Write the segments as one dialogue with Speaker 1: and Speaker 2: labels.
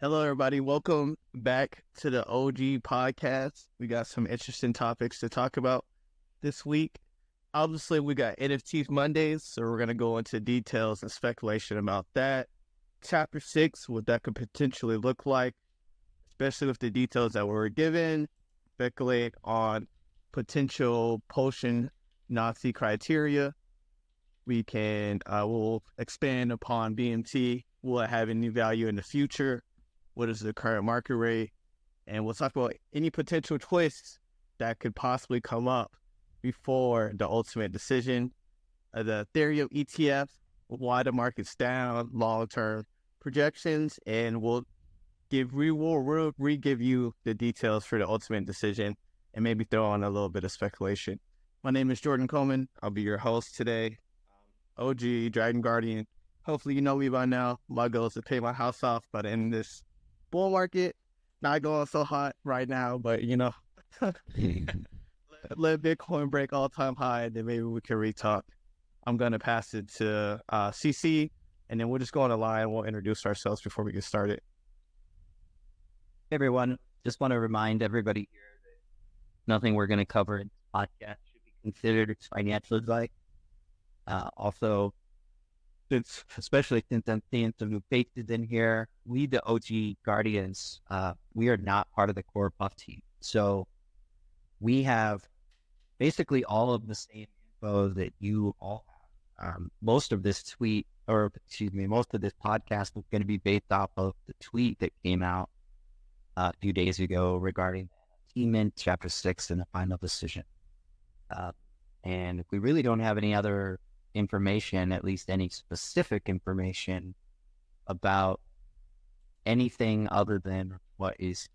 Speaker 1: Hello, everybody. Welcome back to the OG podcast. We got some interesting topics to talk about this week. Obviously, we got NFTs Mondays, so we're going to go into details and speculation about that. Chapter 6, what that could potentially look like, especially with the details that were given, speculate on potential potion Nazi criteria. We'll expand upon BMT. Will it have any value in the future? What is the current market rate? And we'll talk about any potential twists that could possibly come up before the ultimate decision. The Ethereum ETF, why the market's down, long-term projections, and we'll re-give you the details for the ultimate decision and maybe throw on a little bit of speculation. My name is Jordan Coleman. I'll be your host today. OG Dragon Guardian. Hopefully you know me by now. My goal is to pay my house off by the end of this bull market. Not going so hot right now, but let Bitcoin break all-time high, and then maybe we can re-talk. I'm going to pass it to CC, and then we'll just go on the line. We'll introduce ourselves before we get started.
Speaker 2: Hey everyone, just want to remind everybody here that nothing we're going to cover in this podcast should be considered financial advice. Also, especially since I'm seeing some new faces in here, we, the OG Guardians, we are not part of the core Puff team. So we have basically all of the same info that you all have. Most of this most of this podcast is going to be based off of the tweet that came out a few days ago regarding Mint Chapter 6 and the final decision. And we really don't have any other information, at least any specific information about anything other than what is,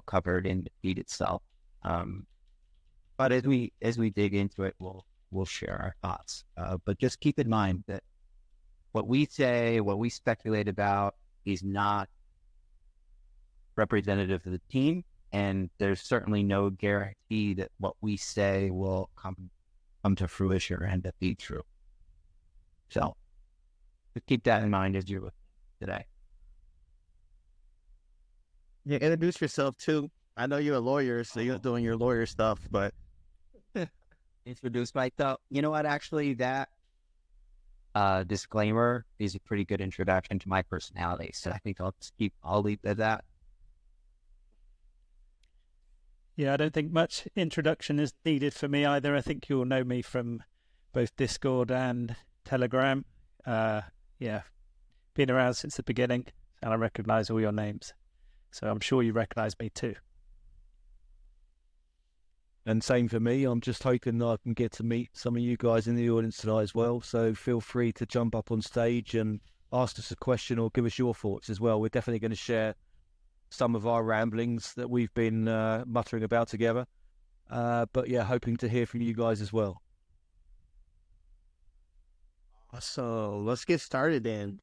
Speaker 2: covered in the feed itself. But as we dig into it, we'll share our thoughts. But just keep in mind that what we say, what we speculate about is not representative of the team, and there's certainly no guarantee that what we say will come to fruition or end up being true. So just keep that in mind as you're listening today.
Speaker 1: Yeah, introduce yourself too. I know you're a lawyer, so you're doing your lawyer stuff, but
Speaker 2: introduce myself. You know what? Actually, that disclaimer is a pretty good introduction to my personality. So I think I'll leave it at that.
Speaker 3: Yeah, I don't think much introduction is needed for me either. I think you'll know me from both Discord and Telegram. Been around since the beginning, and I recognize all your names. So I'm sure you recognize me too.
Speaker 4: And same for me. I'm just hoping that I can get to meet some of you guys in the audience tonight as well. So feel free to jump up on stage and ask us a question or give us your thoughts as well. We're definitely going to share some of our ramblings that we've been muttering about together. But yeah, hoping to hear from you guys as well.
Speaker 1: so let's get started then.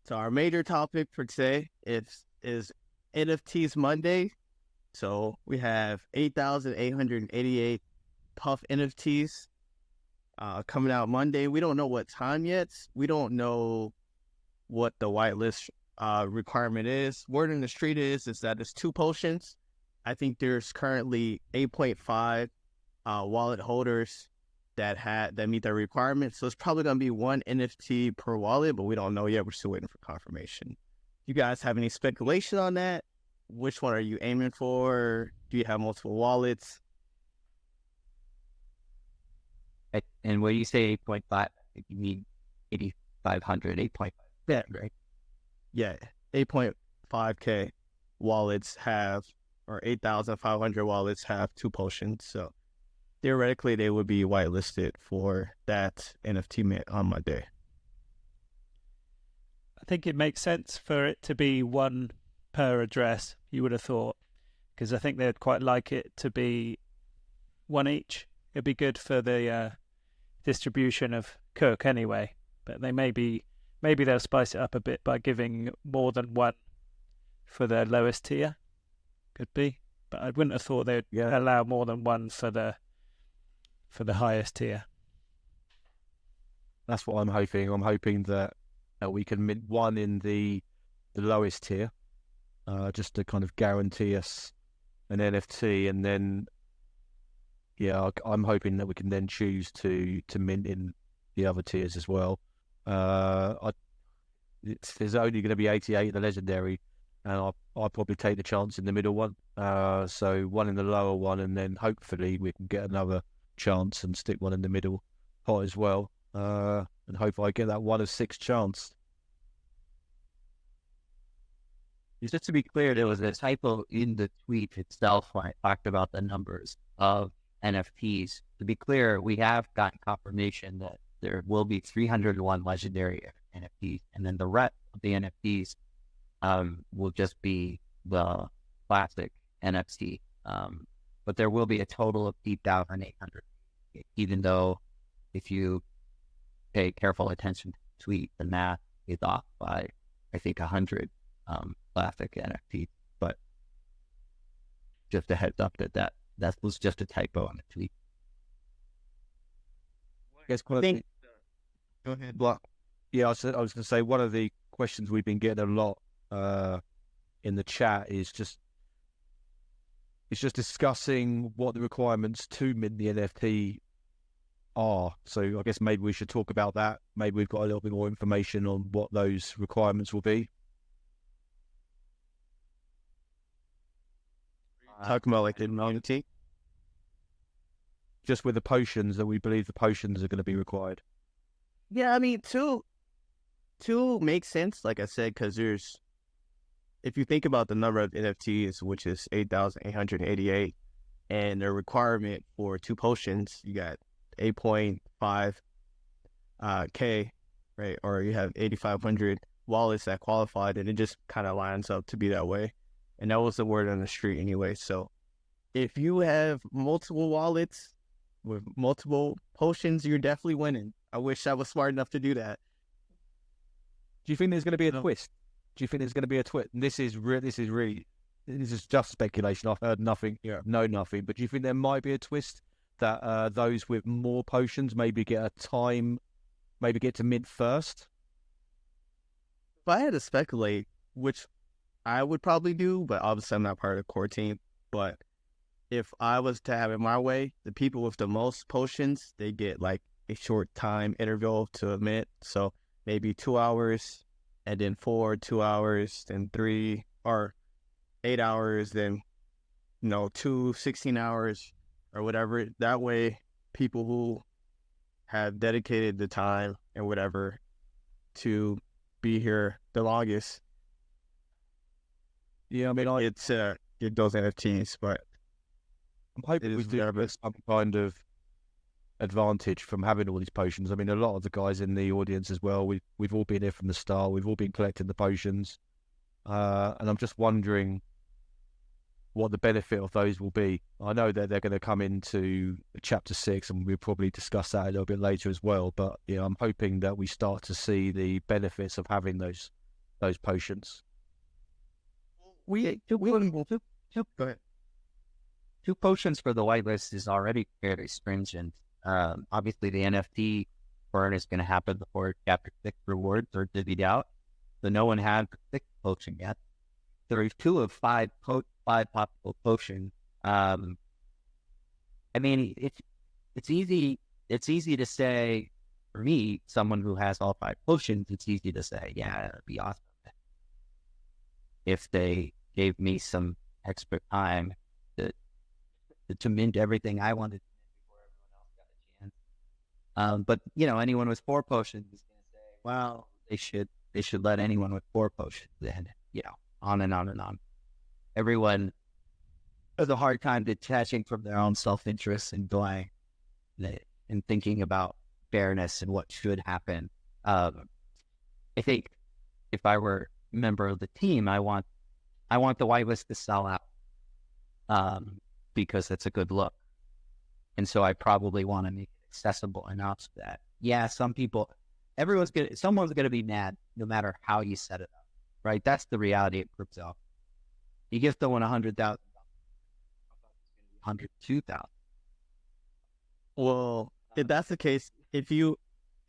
Speaker 1: So our major topic for today is NFTs Monday. So we have 8,888 Puff NFTs coming out Monday. We don't know what time yet. We don't know what the whitelist requirement is. Word in the street is that it's 2 potions. I think there's currently 8.5 wallet holders that meet their requirements. So it's probably going to be 1 NFT per wallet, but we don't know yet. We're still waiting for confirmation. You guys have any speculation on that? Which one are you aiming for? Do you have multiple wallets?
Speaker 2: And when you say 8.5, you mean 8,500, 8.5.
Speaker 1: Yeah,
Speaker 2: right?
Speaker 1: Yeah, 8.5K wallets have, or 8,500 wallets have 2 potions. So theoretically, they would be whitelisted for that NFT mint on Monday.
Speaker 3: I think it makes sense for it to be 1 per address, you would have thought, because I think they'd quite like it to be 1 each. It'd be good for the distribution of Cook anyway, but maybe they'll spice it up a bit by giving more than 1 for the lowest tier. Could be, but I wouldn't have thought they'd allow more than 1 for the highest tier.
Speaker 4: That's what I'm hoping. I'm hoping that we can mint 1 in the lowest tier, just to kind of guarantee us an NFT, and then I'm hoping that we can then choose to mint in the other tiers as well. There's only going to be 88 in the legendary, and I'll probably take the chance in the middle one. So one in the lower one, and then hopefully we can get another chance and stick one in the middle pot as well. And hope I get that 1 of 6 chance.
Speaker 2: Just to be clear, there was a typo in the tweet itself when I talked about the numbers of NFTs. To be clear, we have gotten confirmation that there will be 301 legendary NFTs, and then the rest of the NFTs will just be the classic NFT. But there will be a total of 8,800, even though if you pay careful attention to the tweet, the math is off by, I think, 100 classic NFT. But just a heads up that was just a typo on the tweet.
Speaker 4: I guess
Speaker 1: Go ahead, Block.
Speaker 4: Yeah, I was going to say one of the questions we've been getting a lot in the chat is just discussing what the requirements to mint the NFT are. So I guess maybe we should talk about that. Maybe we've got a little bit more information on what those requirements will be.
Speaker 1: Talking about like the immunity.
Speaker 4: Just with the potions, that we believe the potions are going to be required.
Speaker 1: Yeah, I mean, two makes sense, like I said, because if you think about the number of NFTs, which is 8,888, and the requirement for 2 potions, you got 8.5 K, right? Or you have 8,500 wallets that qualified, and it just kind of lines up to be that way. And that was the word on the street anyway. So if you have multiple wallets with multiple potions, you're definitely winning. I wish I was smart enough to do that.
Speaker 4: Do you think there's going to be a twist? Do you think there's going to be a twist? And this is just speculation. I've heard nothing, know nothing. But do you think there might be a twist that those with more potions maybe get a time, maybe get to mint first?
Speaker 1: If I had to speculate, which I would probably do, but obviously I'm not part of the core team. But if I was to have it my way, the people with the most potions, they get like a short time interval to mint. So maybe 2 hours, and then 4, 2 hours, then 3 or 8 hours, then 2, 16 hours or whatever. That way, people who have dedicated the time and whatever to be here the longest.
Speaker 4: Yeah, I mean,
Speaker 1: it's get those NFTs, but
Speaker 4: I'm hoping we do have some kind of advantage from having all these potions. I mean, a lot of the guys in the audience as well, we've all been here from the start. We've all been collecting the potions, and I'm just wondering what the benefit of those will be. I know that they're going to come into chapter 6, and we'll probably discuss that a little bit later as well. But yeah, I'm hoping that we start to see the benefits of having those potions.
Speaker 2: Go ahead. 2 potions for the whitelist is already fairly stringent. Obviously, the NFT burn is going to happen before Chapter 6 rewards are divvied out. So no one had the 6th potion yet. There are 2 of 5 possible potions. I mean, it's easy to say, for me, someone who has all 5 potions, it's easy to say, yeah, it'd be awesome if they gave me some extra time to mint everything I wanted to mint before everyone else got a chance. But anyone with 4 potions is going to say, well, they should let anyone with 4 potions in. On and on and on. Everyone has a hard time detaching from their own self-interest and going and thinking about fairness and what should happen. I think if I were a member of the team, I want the whitelist to sell out. Because it's a good look. And so I probably want to make it accessible enough that, someone's going to be mad no matter how you set it up, right? That's the reality of crypto. You give someone $100,000, $102,000.
Speaker 1: Well, if that's the case, if you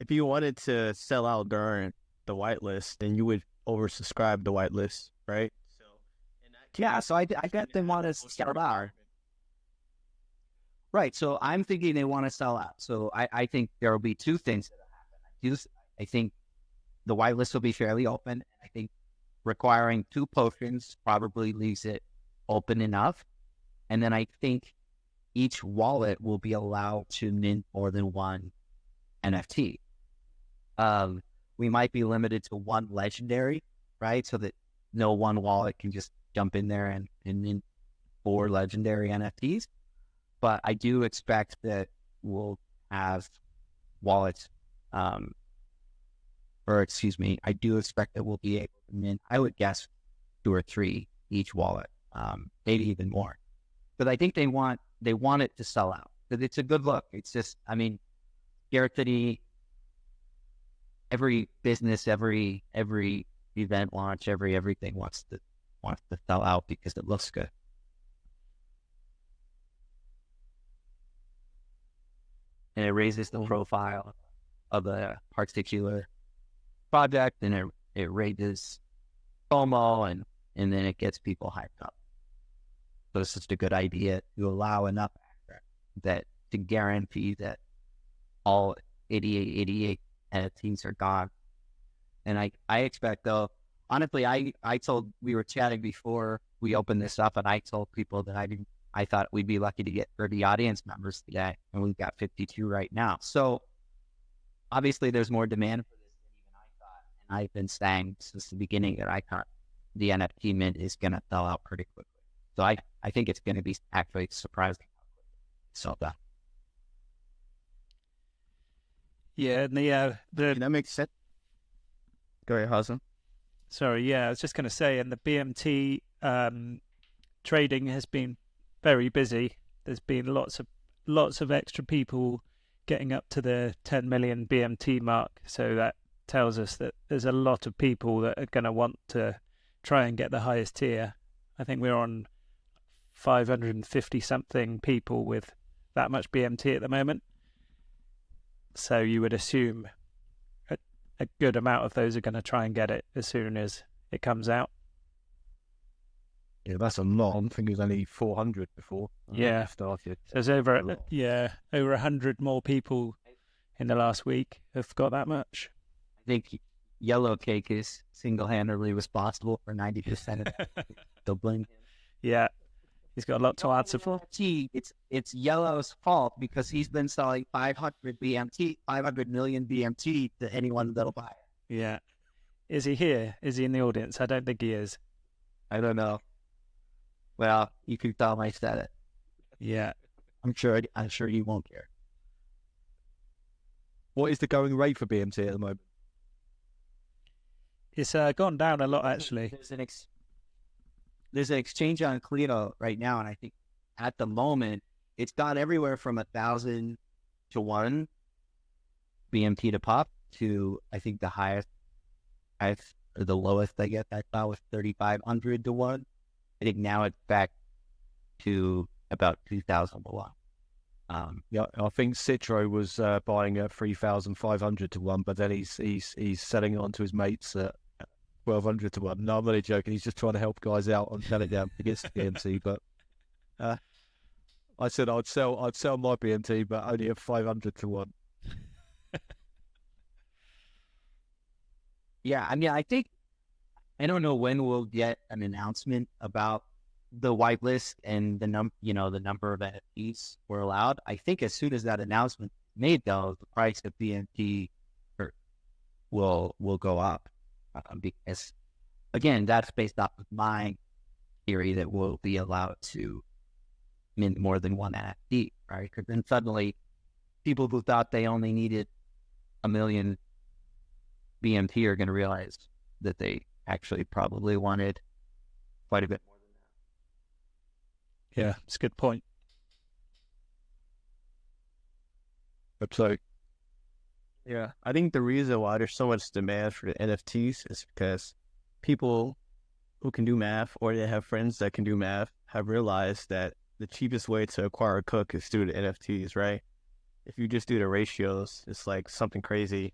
Speaker 1: wanted to sell out during the whitelist, then you would oversubscribe the whitelist, right? So
Speaker 2: Yeah, so I bet they want to sell out. Right. So I'm thinking they want to sell out. So I think there will be two things that will happen. I think the whitelist will be fairly open. And I think requiring 2 potions probably leaves it open enough. And then I think each wallet will be allowed to mint more than one NFT. We might be limited to 1 legendary, right? So that no one wallet can just jump in there and mint 4 legendary NFTs. But I do expect that we'll have wallets, I do expect that we'll be able to mint, I would guess 2 or 3 each wallet, maybe even more. But I think they want it to sell out because it's a good look. It's just, I mean, scarcity, every business, every event launch, everything wants to sell out because it looks good. And it raises the profile of a particular project, and it raises FOMO, and then it gets people hyped up. So it's just a good idea to allow enough that to guarantee that all 88 NFTs are gone. And I expect, though, honestly, we were chatting before we opened this up, and I told people that I thought we'd be lucky to get 30 audience members today, and we've got 52 right now. So obviously there's more demand for this than even I thought. And I've been saying since the beginning that I thought the NFT mint is going to sell out pretty quickly. So I think it's going to be actually surprising how quickly it sold out.
Speaker 3: Yeah, and
Speaker 1: That makes sense. Go ahead, Hassan.
Speaker 3: sorry, yeah, I was just going to say, and the BMT trading has been very busy. There's been lots of extra people getting up to the 10 million BMT mark. So that tells us that there's a lot of people that are going to want to try and get the highest tier. I think we're on 550 something people with that much BMT at the moment. So you would assume a good amount of those are going to try and get it as soon as it comes out.
Speaker 4: Yeah, that's a lot. I think it was only 400 before.
Speaker 3: Yeah.
Speaker 4: Started.
Speaker 3: There's over 100 more people in the last week have got that much.
Speaker 2: I think Yellow Cake is single-handedly responsible for 90% of that. Don't blame him.
Speaker 3: Yeah, he's got a lot to answer for.
Speaker 2: It's Yellow's fault because he's been selling 500 million BMT to anyone that'll buy it.
Speaker 3: Yeah. Is he here? Is he in the audience? I don't think he is.
Speaker 2: I don't know. Well, you can tell him I said it.
Speaker 3: Yeah.
Speaker 2: I'm sure he won't care.
Speaker 4: What is the going rate for BMT at the moment?
Speaker 3: It's gone down a lot, actually.
Speaker 2: There's an exchange on Clio right now, and I think at the moment it's gone everywhere from 1,000 to 1 BMT to pop to, I think the highest or the lowest I guess I saw was 3,500 to 1. I think now it's back to about 2,000 to 1.
Speaker 4: Yeah, I think Citro was buying at 3,500 to 1, but then he's selling it on to his mates at 1,200 to 1. No, I'm only joking. He's just trying to help guys out on Telegram against the BMT. But I said I'd sell my BMT, but only at 500 to 1.
Speaker 2: Yeah, I mean, I don't know when we'll get an announcement about the whitelist and the number of NFTs we're allowed. I think as soon as that announcement is made, though, the price of BMT will go up because, again, that's based off of my theory that we'll be allowed to mint more than one NFT, right? Because then suddenly, people who thought they only needed 1 million BMT are going to realize that they actually probably wanted quite a bit more than that.
Speaker 3: Yeah, it's a good point.
Speaker 4: So,
Speaker 1: yeah, I think the reason why there's so much demand for the NFTs is because people who can do math or they have friends that can do math have realized that the cheapest way to acquire a cook is through the NFTs, right? If you just do the ratios, it's like something crazy.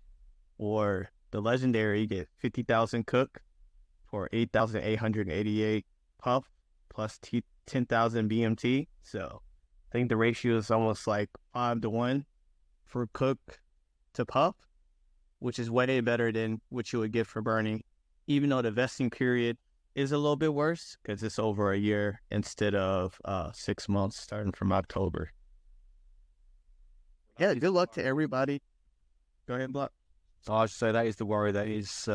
Speaker 1: Or the legendary, you get 50,000 cook for 8,888 puff. plus 10,000 BMT. So I think the ratio is almost like 5-1 for Cook to Puff, which is way better than what you would get for Bernie, even though the vesting period is a little bit worse because it's over a year instead of 6 months starting from October. Yeah, good luck to everybody. Go ahead, Block.
Speaker 4: So I should say that is the worry that is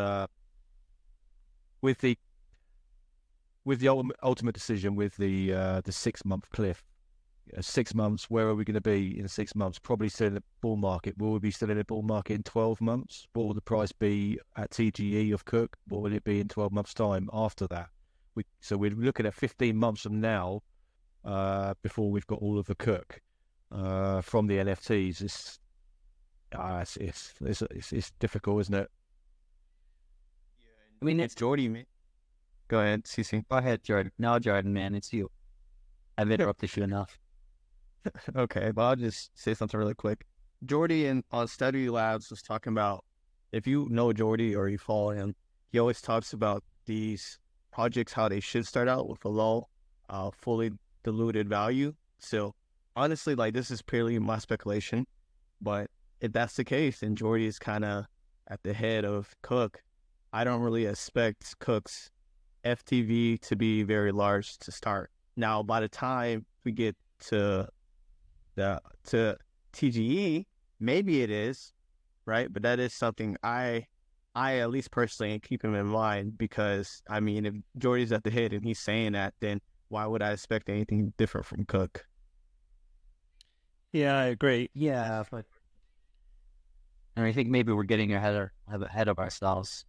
Speaker 4: with the ultimate decision with the 6 month cliff. 6 months, where are we going to be in 6 months? Probably still in the bull market. Will we be still in the bull market in 12 months? What will the price be at TGE of Cook? What will it be in 12 months' time after that? So we're looking at 15 months from now before we've got all of the Cook from the NFTs. It's difficult, isn't it?
Speaker 2: I mean,
Speaker 1: It's Jordy, man. Go ahead, CC.
Speaker 2: go ahead, Jordan. No, Jordan, man, it's you. I've interrupted you enough.
Speaker 1: Okay, but I'll just say something really quick. Jordy on Study Labs was talking about, if you know Jordy or you follow him, he always talks about these projects, how they should start out with a low, fully diluted value. So honestly, like, this is purely my speculation, but if that's the case, then Jordy is kind of at the head of Cook. I don't really expect Cook's FTV to be very large to start. Now, by the time we get to TGE, maybe it is, right? But that is something I at least personally keep him in mind, because I mean, if Jordy's at the head and he's saying that, then why would I expect anything different from Cook?
Speaker 3: Yeah, I agree.
Speaker 2: Yeah, but and I think maybe we're getting ahead of ourselves.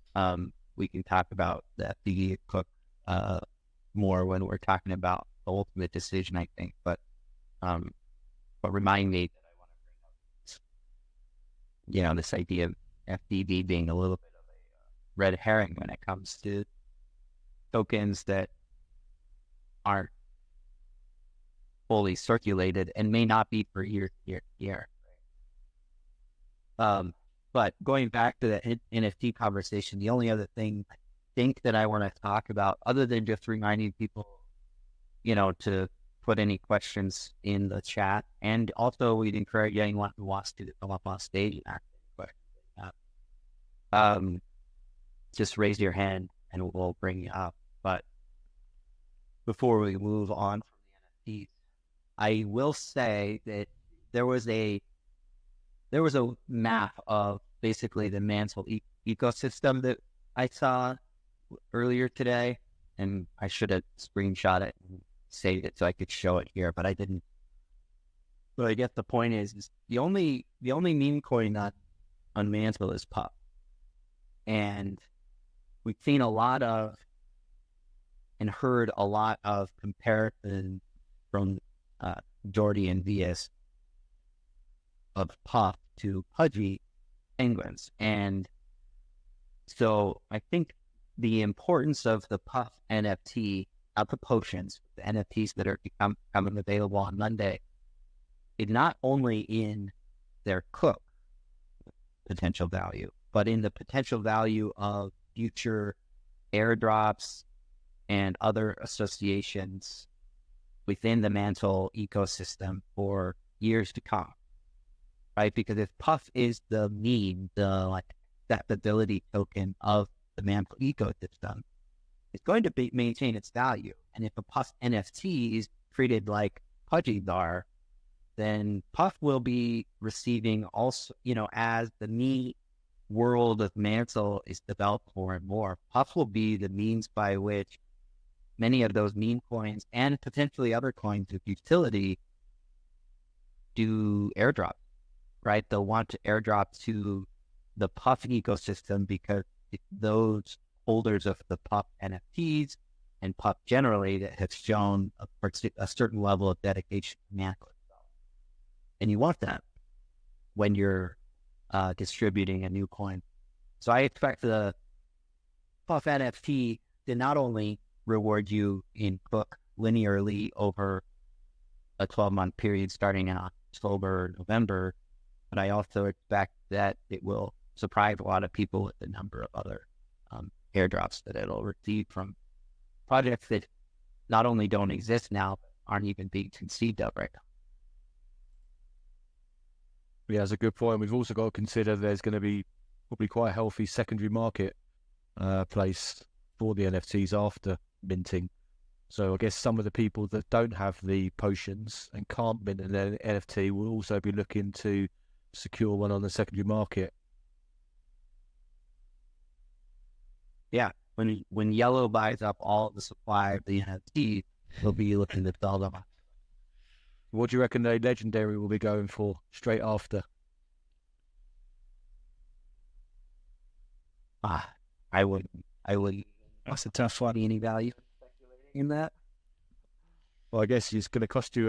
Speaker 2: We can talk about the FTV Cook more when we're talking about the ultimate decision, I think. But remind me that I want to bring up, this idea of FDV being a little bit of a red herring when it comes to tokens that aren't fully circulated and may not be for year to year. But going back to the NFT conversation, the only other thing I think that I want to talk about, other than just reminding people, to put any questions in the chat, and also we'd encourage anyone who wants to come up on stage and ask any questions. Just raise your hand and we'll bring you up. But before we move on from the NFTs, I will say that there was a map of basically the Mantle ecosystem that I saw earlier today, and I should have screenshot it and saved it so I could show it here, but I didn't. But I guess the point is the only meme coin on Mantle is Puff, and we've seen a lot of and heard a lot of comparison from Jordy and Vias of Puff to Pudgy penguins. And so I think the importance of the Puff NFT, not the potions, the NFTs that are becoming available on Monday, is not only in their Cook potential value, but in the potential value of future airdrops and other associations within the Mantle ecosystem for years to come, right? Because if Puff is the meme, the acceptability token of the Mantle ecosystem, it's going to maintain its value. And if a Puff NFT is treated like Pudgies are, then Puff will be receiving also, as the meme world of Mantle is developed more and more, Puff will be the means by which many of those meme coins and potentially other coins of utility do airdrop, right? They'll want to airdrop to the Puff ecosystem because those holders of the Puff NFTs and Puff generally that have shown a certain level of dedication to Mantle itself. And you want that when you're distributing a new coin. So I expect the Puff NFT to not only reward you in Cook linearly over a 12-month period starting in October, November, but I also expect that it will surprise a lot of people with the number of other airdrops that it'll receive from projects that not only don't exist now, but aren't even being conceived of right now.
Speaker 4: Yeah, that's a good point. We've also got to consider there's going to be probably quite a healthy secondary market place for the NFTs after minting. So I guess some of the people that don't have the potions and can't mint an NFT will also be looking to secure one on the secondary market.
Speaker 2: Yeah, when Yellow buys up all the supply of the NFT, they'll be looking to sell them.
Speaker 4: What do you reckon the legendary will be going for straight after?
Speaker 2: I wouldn't
Speaker 3: That's a tough one.
Speaker 2: see any value in that.
Speaker 4: Well, I guess it's going to cost you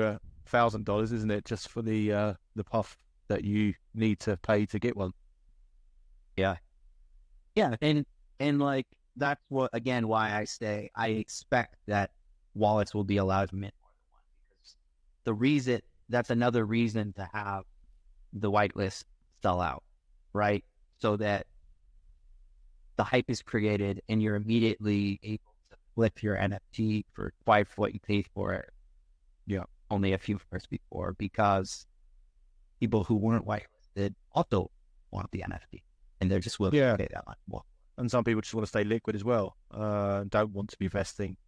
Speaker 4: $1,000, isn't it, just for the puff that you need to pay to get one?
Speaker 2: Yeah, and like that's what again why I say I expect that wallets will be allowed to mint more than one, because that's another reason to have the whitelist sell out, right? So that the hype is created and you're immediately able to flip your NFT for twice what you paid for it.
Speaker 4: Yeah,
Speaker 2: only a few hours before, because people who weren't whitelisted also want the NFT, and they're just willing to pay that much more.
Speaker 4: And some people just want to stay liquid as well. Don't want to be vesting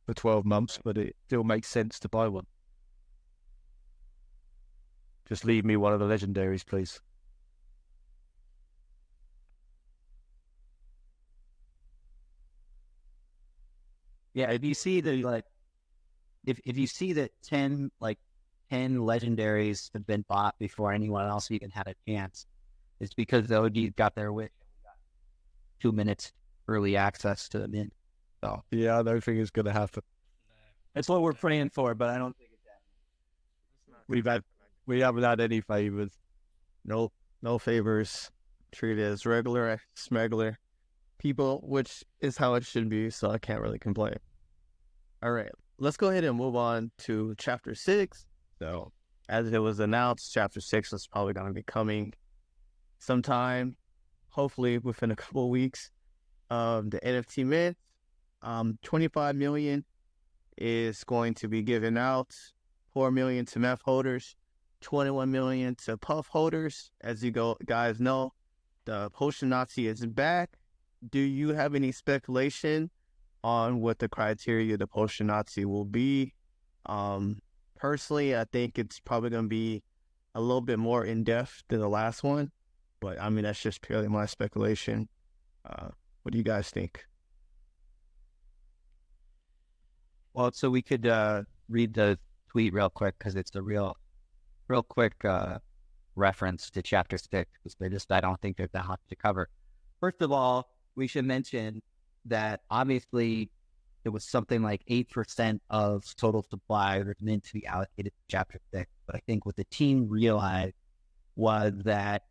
Speaker 4: for 12 months, but it still makes sense to buy one. Just leave me one of the legendaries, please.
Speaker 2: Yeah, if you see the if you see that 10 legendaries have been bought before anyone else even had a chance, it's because the OG got their wish and we got 2 minutes early access to the mint. So
Speaker 4: Yeah, I don't think it's going to happen.
Speaker 2: that's what we're praying for, but I don't think it's happening.
Speaker 4: We haven't had any favors.
Speaker 1: No favors. Treated as regular smuggler people, which is how it should be, so I can't really complain. All right, let's go ahead and move on to Chapter 6. So, as it was announced, Chapter 6 is probably going to be coming sometime, hopefully within a couple of weeks. The NFT mint, 25 million is going to be given out, 4 million to MEF holders, 21 million to Puff holders. As you guys know, the Potion Nazi is back. Do you have any speculation on what the criteria of the Potion Nazi will be? Personally, I think it's probably going to be a little bit more in-depth than the last one, but I mean, that's just purely my speculation. What do you guys think?
Speaker 2: Well, so we could read the tweet real quick, because it's a real quick reference to Chapter 6, because I don't think there's that much to cover. First of all, we should mention that obviously it was something like 8% of total supply was meant to be allocated to Chapter 6. But I think what the team realized was that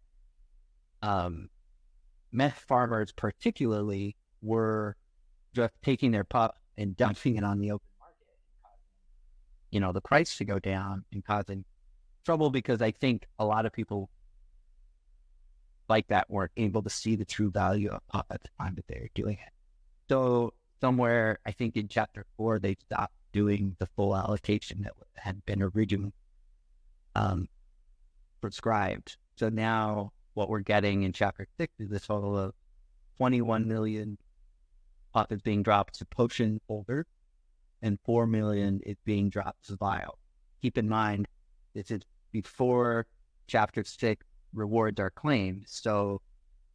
Speaker 2: meth farmers particularly were just taking their pup and dumping it on the open market, the price to go down and causing trouble, because I think a lot of people like that weren't able to see the true value of pup at the time that they were doing it. So somewhere, I think in Chapter 4, they stopped doing the full allocation that had been originally prescribed. So now what we're getting in Chapter 6 is a total of 21 million pup is being dropped to potion holders, and 4 million is being dropped to vial. Keep in mind, this is before Chapter 6 rewards are claimed, so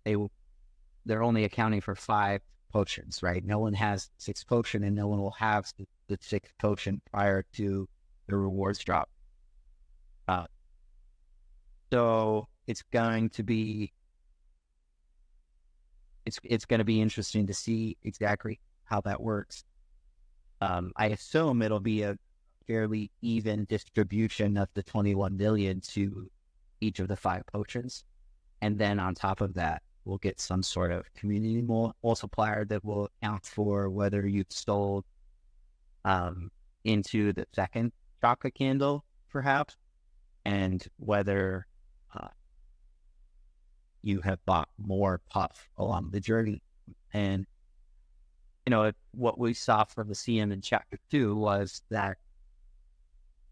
Speaker 2: they're only accounting for 5 potions, right? No one has 6 potion, and no one will have the 6th potion prior to the rewards drop. So it's going to be interesting to see exactly how that works. I assume it'll be a fairly even distribution of the 21 million to each of the 5 potions. And then on top of that, we'll get some sort of community multiplier that will account for whether you've sold into the second chocolate candle, perhaps, and whether you have bought more puff along the journey. And what we saw from the CM in chapter 2 was that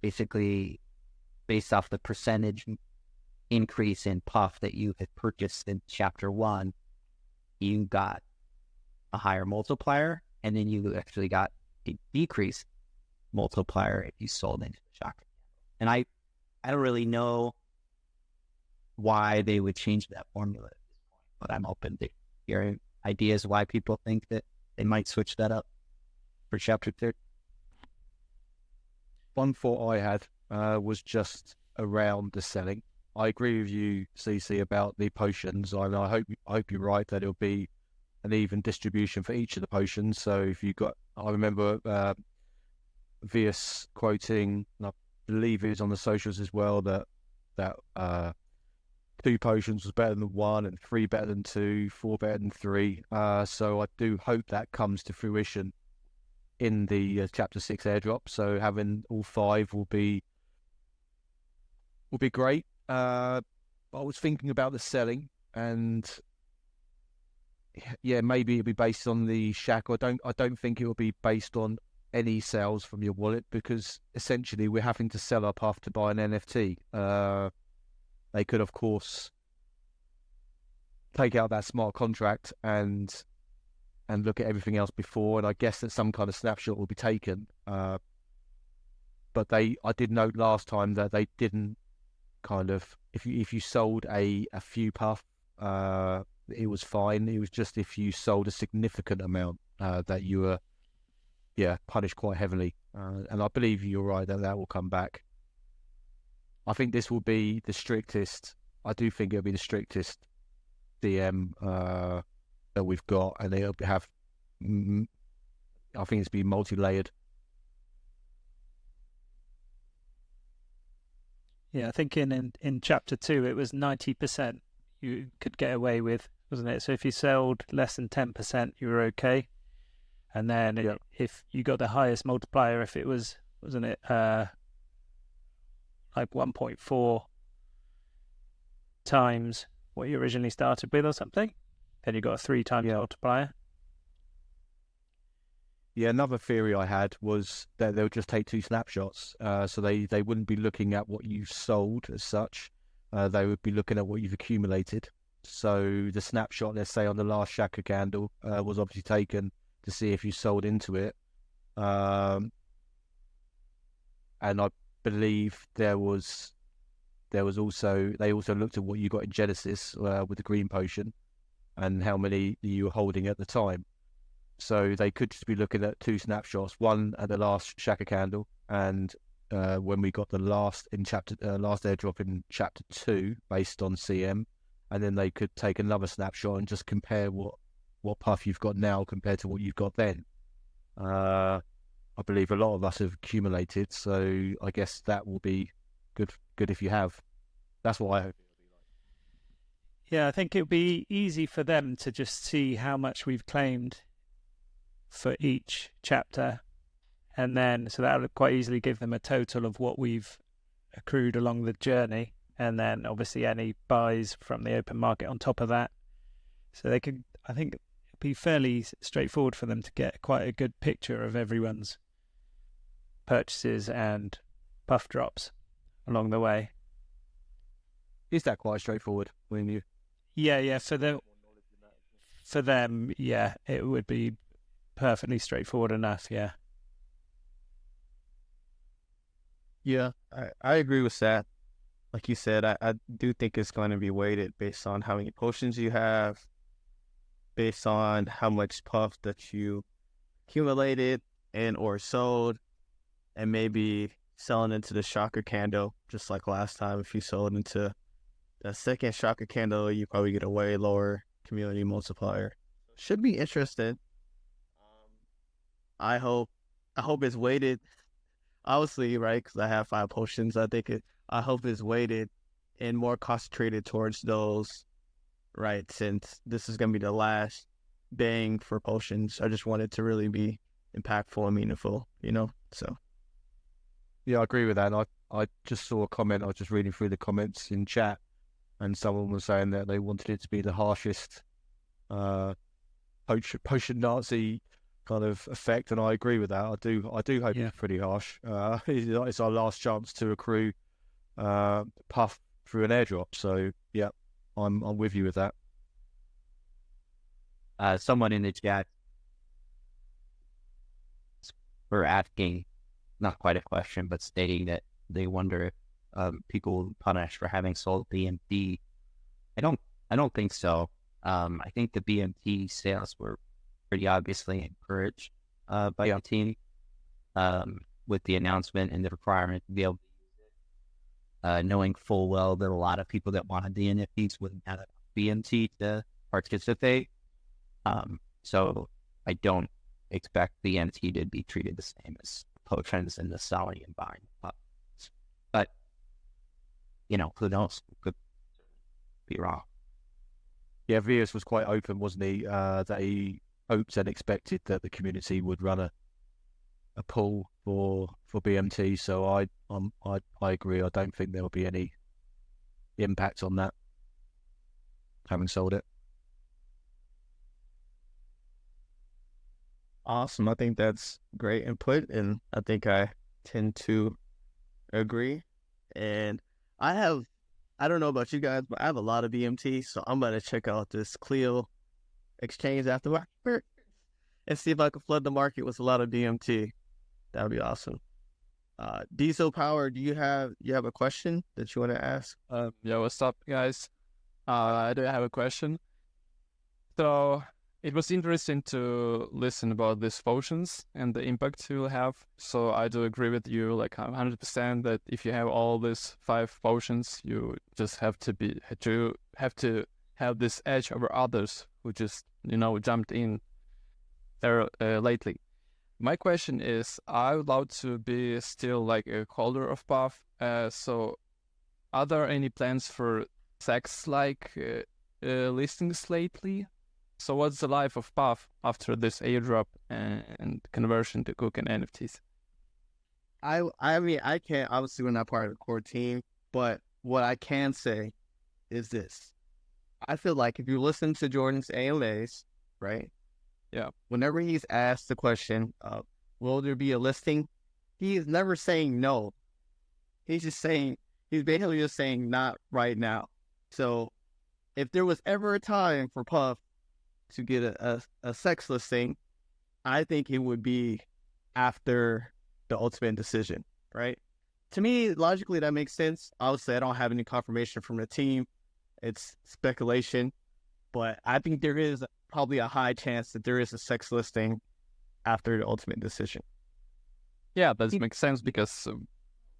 Speaker 2: basically based off the percentage increase in puff that you had purchased in chapter 1, you got a higher multiplier, and then you actually got a decreased multiplier if you sold into the chakra. And I don't really know why they would change that formula at this point, but I'm open to hearing ideas why people think that they might switch that up for chapter 3.
Speaker 4: One thought I had was just around the selling. I agree with you, CC, about the potions. I hope you're right that it'll be an even distribution for each of the potions. So if you got, I remember Vias quoting, and I believe it was on the socials as well, that 2 potions was better than 1, and 3 better than 2, 4 better than 3. So I do hope that comes to fruition in the chapter 6 airdrop. So having all 5 will be great. I was thinking about the selling, and yeah, maybe it'll be based on the shack. I don't think it will be based on any sales from your wallet, because essentially we're having to sell our puff to buy an NFT. They could, of course, take out that smart contract and look at everything else before, and I guess that some kind of snapshot will be taken. But I did note last time that they didn't kind of, if you sold a few puff, it was fine. It was just if you sold a significant amount that you were punished quite heavily. And I believe you're right that will come back. I think this will be the strictest. I do think it'll be the strictest DM that we've got, and they'll have. I think it's be multi-layered.
Speaker 3: Yeah, I think in chapter 2 it was 90% you could get away with, wasn't it? So if you sold less than 10%, you were okay. And then if you got the highest multiplier, if it was, wasn't it, like 1.4 times what you originally started with or something, then you got a 3 times multiplier.
Speaker 4: Yeah, another theory I had was that they'll just take 2 snapshots. So they wouldn't be looking at what you sold as such. They would be looking at what you've accumulated. So the snapshot, let's say on the last Shaka candle, was obviously taken to see if you sold into it. And I believe there was also, they also looked at what you got in Genesis with the green potion and how many you were holding at the time. So they could just be looking at 2 snapshots, one at the last Shaka candle, and when we got the last airdrop in chapter 2 based on CM, and then they could take another snapshot and just compare what puff you've got now compared to what you've got then. I believe a lot of us have accumulated, so I guess that will be good if you have. That's what I hope.
Speaker 3: Yeah, I think it would be easy for them to just see how much we've claimed for each chapter, and then so that would quite easily give them a total of what we've accrued along the journey, and then obviously any buys from the open market on top of that. So they could, I think it'd be fairly straightforward for them to get quite a good picture of everyone's purchases and puff drops along the way.
Speaker 4: Is that quite straightforward when you?
Speaker 3: Yeah, for them, yeah, it would be perfectly straightforward enough. Yeah,
Speaker 1: I agree with that. Like you said, I do think it's going to be weighted based on how many potions you have, based on how much puff that you accumulated and or sold, and maybe selling into the Shaka candle, just like last time. If you sold into the second Shaka candle, you probably get a way lower community multiplier. Should be interesting. I hope it's weighted, obviously, right? Because I have 5 potions. I hope it's weighted and more concentrated towards those, right? Since this is gonna be the last bang for potions, I just want it to really be impactful and meaningful, So
Speaker 4: Yeah, I agree with that. I just saw a comment. I was just reading through the comments in chat, and someone was saying that they wanted it to be the harshest potion Nazi kind of effect, and I agree with that. I do hope
Speaker 3: Yeah.
Speaker 4: it's pretty harsh. It's our last chance to accrue Puff through an airdrop. So yeah, I'm with you with that.
Speaker 2: Someone in the chat were asking, not quite a question, but stating that they wonder if people will be punished for having sold BMT. I don't think so. I think the BMT sales were pretty obviously encouraged by the team with the announcement and the requirement to be able to use it, knowing full well that a lot of people that wanted the NFTs wouldn't have BMT to participate. So I don't expect the NFT to be treated the same as potions and the selling and buying. But, who knows? Could be wrong.
Speaker 4: Yeah, Vias was quite open, wasn't he? That he hoped and expected that the community would run a pool for BMT. So I agree. I don't think there will be any impact on that, having sold it.
Speaker 1: Awesome. I think that's great input, and I think I tend to agree. And I don't know about you guys, but I have a lot of BMT, so I'm going to check out this Clio exchange afterward and see if I can flood the market with a lot of BMT. That would be awesome. Diesel Power, do you have a question that you want to ask?
Speaker 5: Yeah, what's up, guys? I do have a question. So it was interesting to listen about these potions and the impact it will have. So I do agree with you, like 100%, that if you have all these 5 potions, you just have to have this edge over others who just jumped in there lately. My question is, I would love to be still like a holder of Puff. So are there any plans for sex-like listings lately? So what's the life of Puff after this airdrop and conversion to Cook and NFTs?
Speaker 1: I mean, I can't, obviously we're not part of the core team, but what I can say is this. I feel like if you listen to Jordan's AMAs, right?
Speaker 5: Yeah.
Speaker 1: Whenever he's asked the question of, will there be a listing? He is never saying no. He's basically just saying not right now. So if there was ever a time for Puff to get a sex listing, I think it would be after the ultimate decision, right? To me, logically, that makes sense. Obviously, I don't have any confirmation from the team. It's speculation, but I think there is probably a high chance that there is a sex listing after the ultimate decision.
Speaker 5: Yeah, that makes sense, because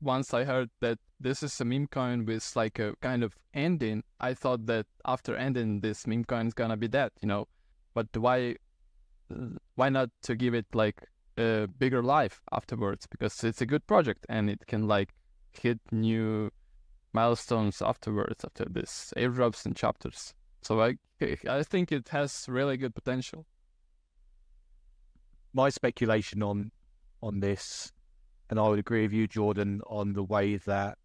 Speaker 5: once I heard that this is a meme coin with like a kind of ending, I thought that after ending, this meme coin is gonna be dead, But why not to give it like a bigger life afterwards? Because it's a good project and it can like hit new milestones afterwards, after this airdrops and chapters. So I think it has really good potential.
Speaker 4: My speculation on this, and I would agree with you, Jordan, on the way that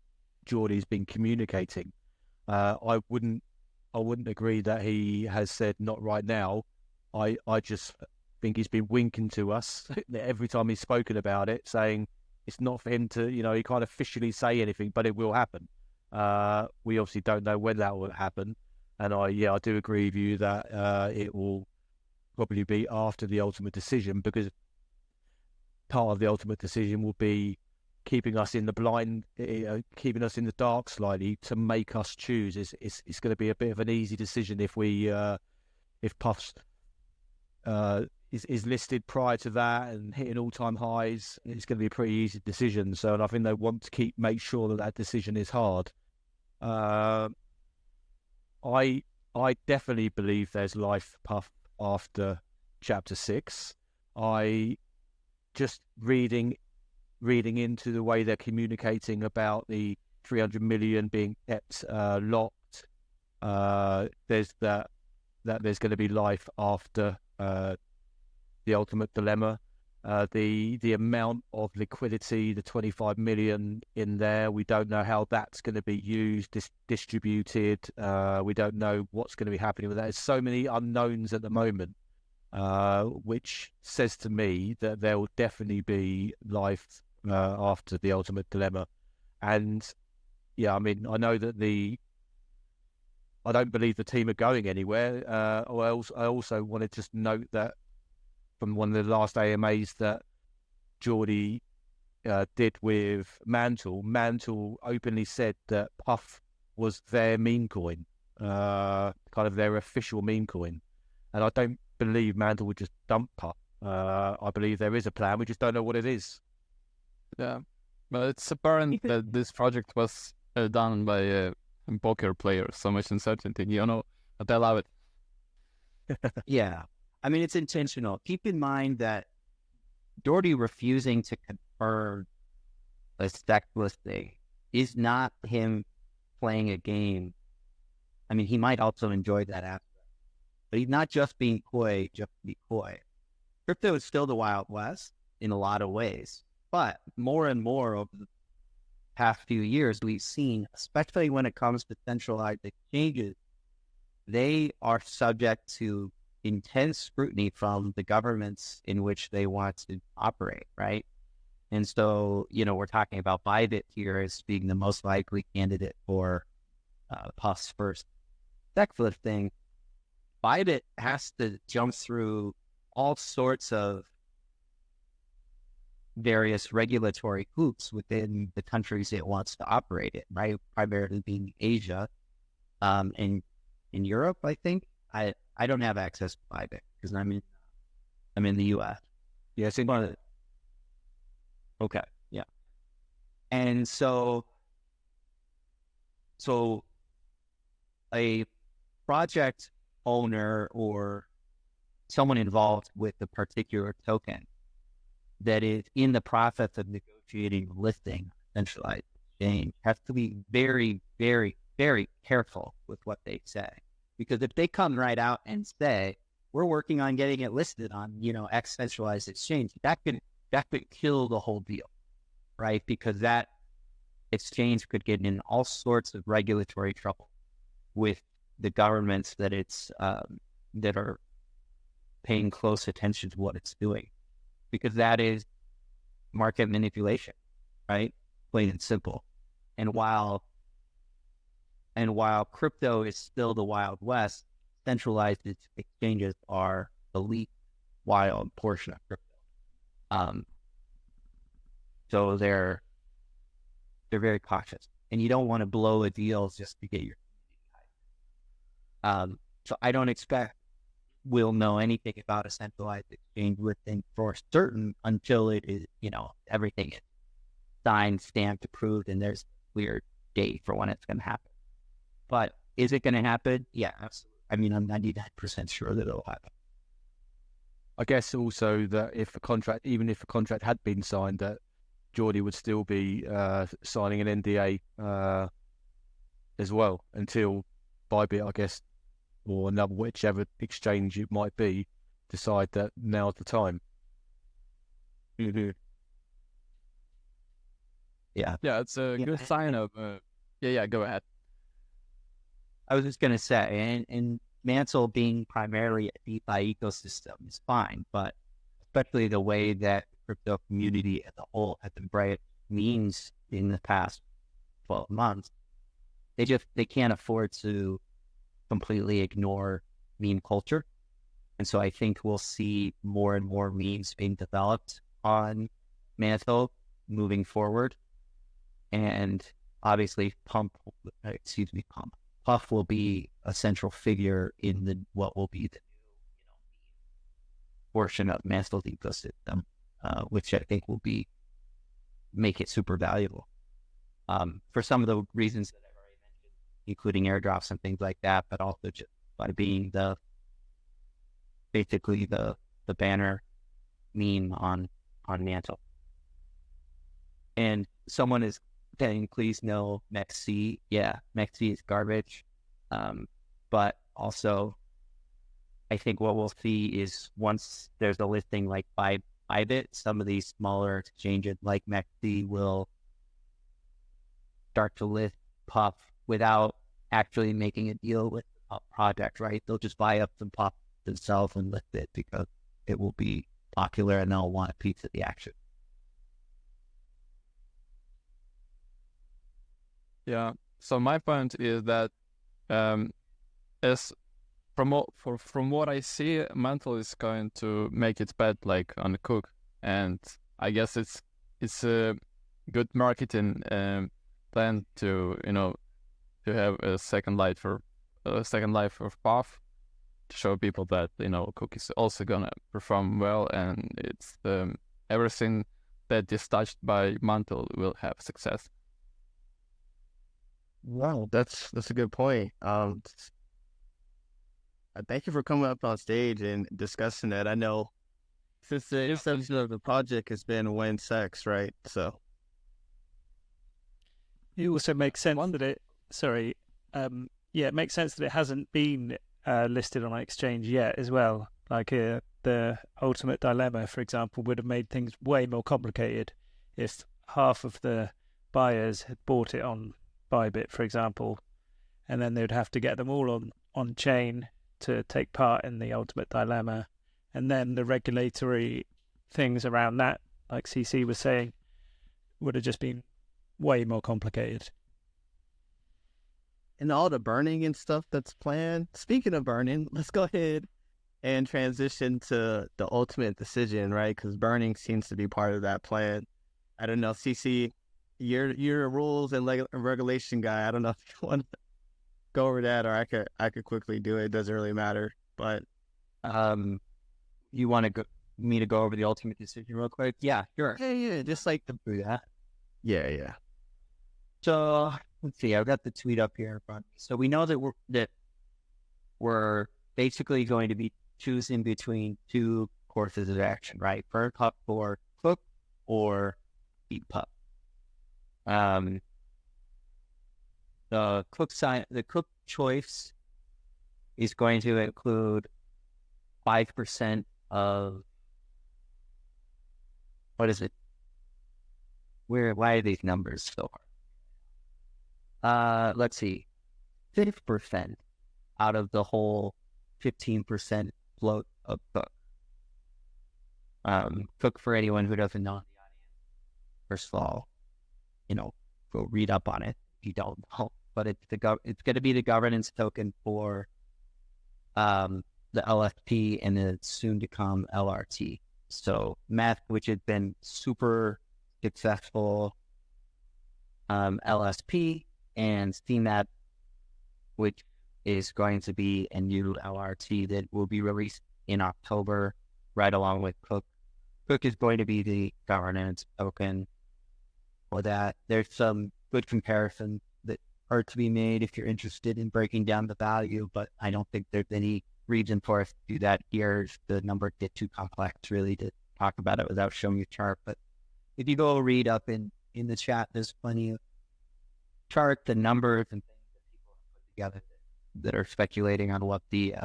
Speaker 4: Geordie's been communicating. I wouldn't agree that he has said not right now. I just think he's been winking to us every time he's spoken about it, saying it's not for him to, he can't officially say anything, but it will happen. We obviously don't know when that will happen. And I do agree with you that it will probably be after the ultimate decision, because part of the ultimate decision will be keeping us in the blind, keeping us in the dark slightly to make us choose. It's going to be a bit of an easy decision if Puffs is listed prior to that and hitting all-time highs. It's going to be a pretty easy decision. So, and I think they want to make sure that decision is hard. I definitely believe there's life Puff after Chapter 6. I just reading into the way they're communicating about the 300 million being kept locked. There's that there's going to be life after the ultimate dilemma. The amount of liquidity, the 25 million in there, we don't know how that's going to be used, distributed. We don't know what's going to be happening with that. There's so many unknowns at the moment. which says to me that there will definitely be life after the Ultimate Dilemma. And yeah, I mean, I know that I don't believe the team are going anywhere. Or else, I also want to just note that from one of the last AMAs that Geordie did with Mantle. Mantle openly said that Puff was their meme coin, kind of their official meme coin. And I don't believe Mantle would just dump Puff. I believe there is a plan. We just don't know what it is.
Speaker 5: Yeah, but it's apparent that this project was done by a poker player. So much uncertainty, but I love it.
Speaker 2: Yeah. I mean, it's intentional. Keep in mind that Doherty refusing to confirm a stack listing is not him playing a game. I mean, he might also enjoy that aspect, but he's not just being coy, just to be coy. Crypto is still the Wild West in a lot of ways, but more and more over the past few years, we've seen, especially when it comes to centralized exchanges, they are subject to intense scrutiny from the governments in which they want to operate, right? And so, we're talking about Bybit here as being the most likely candidate for Puff's first SEC listing. Bybit has to jump through all sorts of various regulatory hoops within the countries it wants to operate in, right? Primarily being Asia, and in Europe, I think. I don't have access to Bybit because I'm in the US.
Speaker 4: Yes,
Speaker 2: okay, yeah. And so a project owner or someone involved with a particular token that is in the process of negotiating listing centralized exchange has to be very, very, very careful with what they say. Because if they come right out and say, we're working on getting it listed on, X centralized exchange, that could kill the whole deal, right? Because that exchange could get in all sorts of regulatory trouble with the governments that that are paying close attention to what it's doing, because that is market manipulation, right? Plain and simple. And while crypto is still the Wild West, centralized exchanges are the least wild portion of crypto. So they're very cautious, and you don't want to blow a deal just to get your. So I don't expect we'll know anything about a centralized exchange listing for certain until it is, everything is signed, stamped, approved, and there's a clear date for when it's going to happen. But is it going to happen? Yeah, absolutely. I mean, I'm 99% sure that it'll happen.
Speaker 4: I guess also that even if a contract had been signed, that Geordie would still be signing an NDA as well until Bybit, I guess, or whichever exchange it might be, decide that now's the time.
Speaker 2: Mm-hmm. Yeah.
Speaker 5: Yeah, it's a good sign of. Go ahead.
Speaker 2: I was just going to say, and Mantle being primarily a DeFi ecosystem is fine, but especially the way that the crypto community as a whole has embraced memes in the past 12 months, they can't afford to completely ignore meme culture. And so I think we'll see more and more memes being developed on Mantle moving forward. And obviously Puff will be a central figure in what will be the new portion of Mantle's ecosystem, which I think will make it super valuable for some of the reasons that I've already mentioned, including airdrops and things like that, but also just by being basically the banner meme on Mantle. And someone is saying, please no MEXC. Yeah, MEXC is garbage. But also, I think what we'll see is once there's a listing like Bybit, some of these smaller exchanges like MEXC will start to list Puff without actually making a deal with the Puff project, right? They'll just buy up some Puff themselves and list it because it will be popular and they'll want a piece of the action.
Speaker 5: Yeah. So my point is that as from what I see, Mantle is going to make its bet like on Cook, and I guess it's a good marketing plan to to have a second life of Puff, to show people that Cook is also gonna perform well, and it's everything that is touched by Mantle will have success.
Speaker 1: Wow, that's a good point. Thank you for coming up on stage and discussing that. I know since the inception of the project has been When Sex, right? So
Speaker 3: it also makes sense that it makes sense that it hasn't been listed on an exchange yet as well. Like the Ultimate Dilemma, for example, would have made things way more complicated if half of the buyers had bought it on Bybit, for example, and then they'd have to get them all on chain to take part in the Ultimate Dilemma, and then the regulatory things around that, like CC was saying, would have just been way more complicated.
Speaker 1: and all the burning and stuff that's planned. Speaking of burning, let's go ahead and transition to the ultimate decision, right? Because burning seems to be part of that plan. I don't know, CC, you're a rules and regulation guy. I don't know if you want to go over that, or I could quickly do it. It doesn't really matter. But
Speaker 2: You want me to go over the ultimate decision real quick? Yeah, sure.
Speaker 1: yeah, just like
Speaker 2: Do that.
Speaker 1: yeah.
Speaker 2: So let's see. I've got the tweet up here in front of me. So we know that we're basically going to be choosing between two courses of action, right? Burn Pup for Cook or Eat Pup. The Cook choice is going to include 5% of what is it? Why are these numbers so hard? Let's see, 5% out of the whole 15% float of Cook. Cook, for anyone who doesn't know in the audience, first of all, go read up on it if you don't know. But it's going to be the governance token for the LFP and the soon to come LRT. So Math, which has been super successful LSP, and CMAP, which is going to be a new LRT that will be released in October, right along with Cook. Cook is going to be the governance token for that. There's some good comparisons that are to be made if you're interested in breaking down the value, but I don't think there's any reason for us to do that here. The numbers get too complex really to talk about it without showing you a chart. But if you go read up in the chat, there's plenty of charts and numbers and things that people have put together that are speculating on what the
Speaker 1: I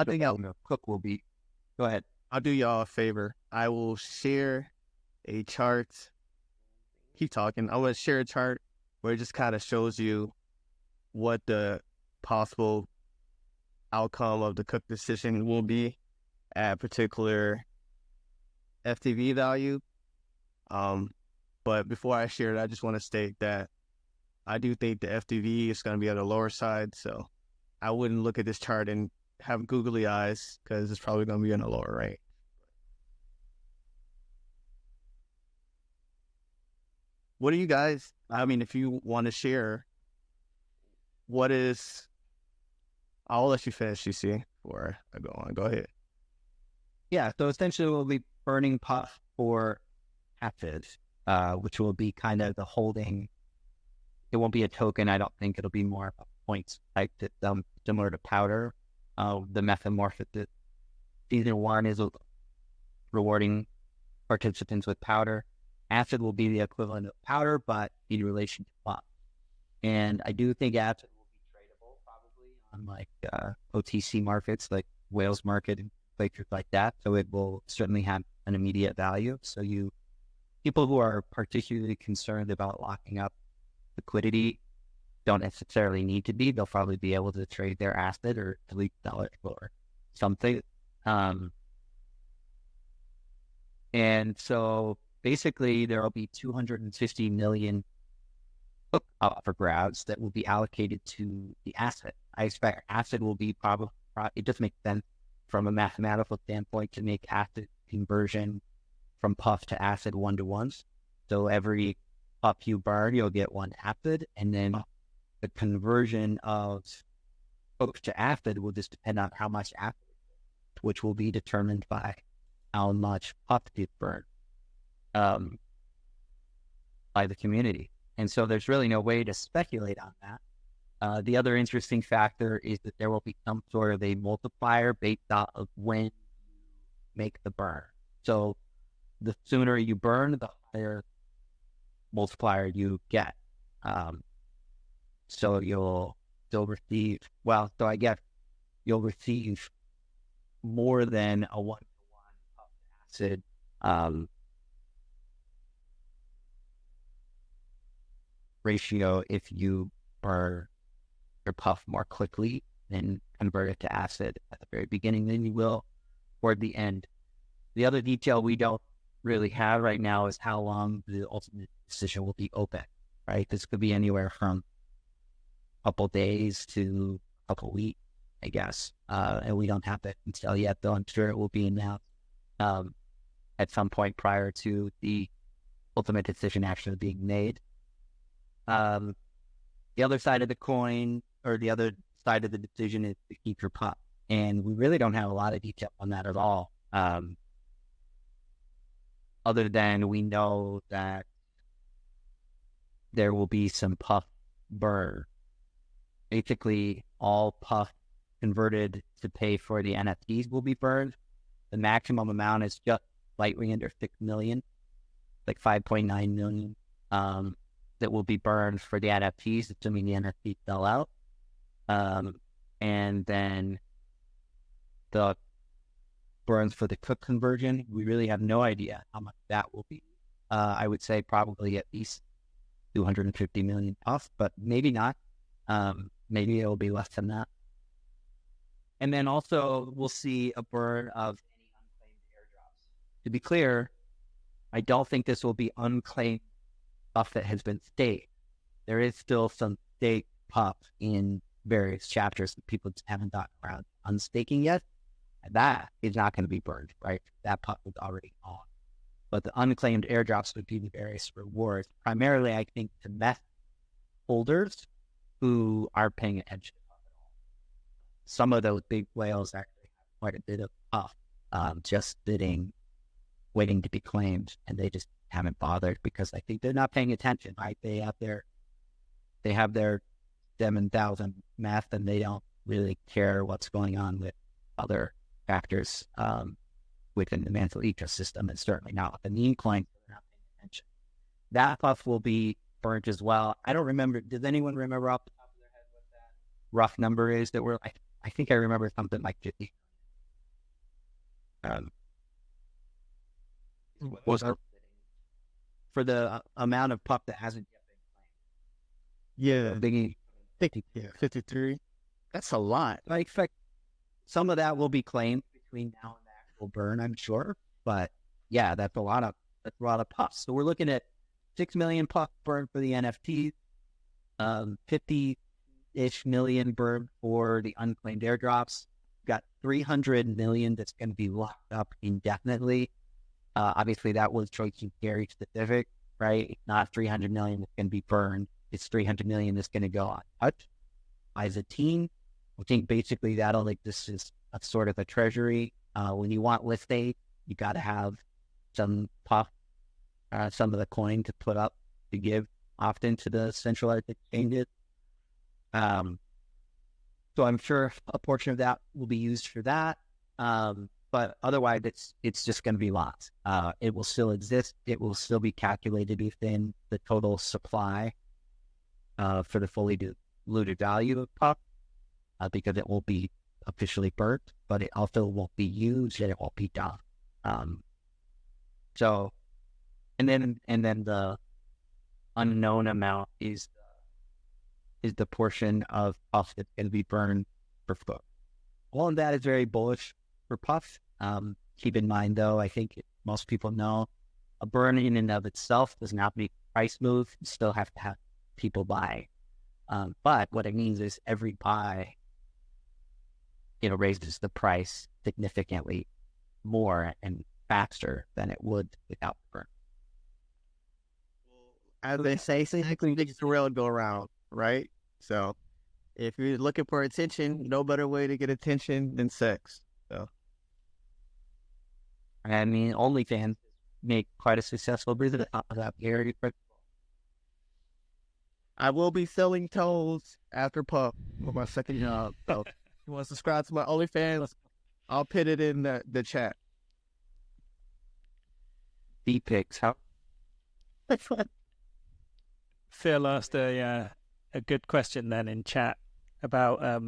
Speaker 1: think
Speaker 2: Cook will be. Go ahead.
Speaker 1: I'll do y'all a favor. I will share a chart. Keep talking. I want to share a chart where it just kind of shows you what the possible outcome of the Cook decision will be at a particular FTV value. But before I share it, I just want to state that I do think the FTV is going to be on the lower side, so I wouldn't look at this chart and have googly eyes because it's probably going to be on the lower range. What do you guys, if you want to share, I'll let you finish, CC, before I go on. Go ahead.
Speaker 2: Yeah, so essentially we'll be burning Puff for Passage, which will be kind of the holding. It won't be a token. I don't think it'll be more of a points type system, similar to Powder. The Metamorphosis Season 1 is rewarding participants with Powder. Acid will be the equivalent of Powder, but in relation to Puff. And I do think Acid will be tradable probably on like OTC markets like Whales Market and places like that. So it will certainly have an immediate value. So people who are particularly concerned about locking up liquidity don't necessarily need to be. They'll probably be able to trade their asset or at least sell it for something. And so basically there will be 250 million up for grabs that will be allocated to the asset. I expect asset will be probably, it just makes sense from a mathematical standpoint to make asset conversion from puff to acid 1-to-1. So every puff you burn, you'll get one acid, and then the conversion of coke to acid will just depend on how much acid, which will be determined by how much puff you burn by the community. And so there's really no way to speculate on that. The other interesting factor is that there will be some sort of a multiplier based off of when you make the burn. So the sooner you burn, the higher multiplier you get. So you'll receive, well, so I guess you'll receive more than a 1-to-1 puff acid ratio if you burn your puff more quickly and convert it to acid at the very beginning than you will toward the end. The other detail we don't really have right now is how long the ultimate decision will be open, right? This could be anywhere from a couple days to a couple weeks, I guess. And we don't have that until yet, though I'm sure it will be announced at some point prior to the ultimate decision actually being made. The other side of the coin, or the other side of the decision, is to keep your puff. And we really don't have a lot of detail on that at all. Other than we know that there will be some puff burn. Basically, all puff converted to pay for the NFTs will be burned. The maximum amount is just slightly under 6 million, like 5.9 million, that will be burned for the NFTs, assuming the NFTs sell out. And then the burns for the cook conversion, we really have no idea how much that will be. I would say probably at least 250 million puff, but maybe not. Maybe it will be less than that. And then also we'll see a burn of any unclaimed airdrops. To be clear, I don't think this will be unclaimed puff that has been staked. There is still some staked puff in various chapters that people just haven't gotten around unstaking yet. And that is not going to be burned, right? That puff is already on. But the unclaimed airdrops would be the various rewards, primarily, I think, to meth holders who aren't paying attention to puff at all. Some of those big whales actually have quite a bit of puff just sitting, waiting to be claimed, and they just haven't bothered because I think they're not paying attention, right? They have their 7,000 meth, and they don't really care what's going on with other factors within the Mantle ecosystem, and certainly not with the meme coin. They're not paying attention. That puff will be burnt as well. I don't remember. Does anyone remember off the top of their head what that rough number is? That we're, I think I remember something like 50.
Speaker 5: Was that
Speaker 2: For the amount of puff that hasn't yet
Speaker 1: Yeah,
Speaker 2: been claimed.
Speaker 1: 53. That's a lot.
Speaker 2: I expect some of that will be claimed between now and the actual burn, I'm sure. But yeah, that's a lot of puffs. So we're looking at 6 million puff burn for the NFTs, 50-ish million burn for the unclaimed airdrops. Got 300 million that's going to be locked up indefinitely. Obviously, that was Choice and Gary specific, right? It's not 300 million that's going to be burned. It's 300 million that's going to go untouched by the team. I think basically that'll exist as a sort of a treasury. When you want list date, you got to have some puff, some of the coin to put up to give often to the centralized exchanges. So I'm sure a portion of that will be used for that. But otherwise, it's just going to be lots. It will still exist. It will still be calculated within the total supply for the fully diluted value of puff because it won't be officially burnt, but it also won't be used and it won't be done. So, and then the unknown amount is is the portion of puff that's going to be burned per foot. All of that is very bullish for puff. Keep in mind, though, I think most people know a burn in and of itself does not make the price move. You still have to have people buy. But what it means is every buy, raises the price significantly more and faster than it would without the burn.
Speaker 1: As they say, things will go around, right? So if you're looking for attention, no better way to get attention than sex. So
Speaker 2: I mean, OnlyFans make quite a successful business out of that. Very
Speaker 1: I will be selling toes after Puff for my second job. So if you want to subscribe to my OnlyFans, I'll put it in the chat.
Speaker 2: deep pics. How?
Speaker 3: Phil asked a good question then in chat about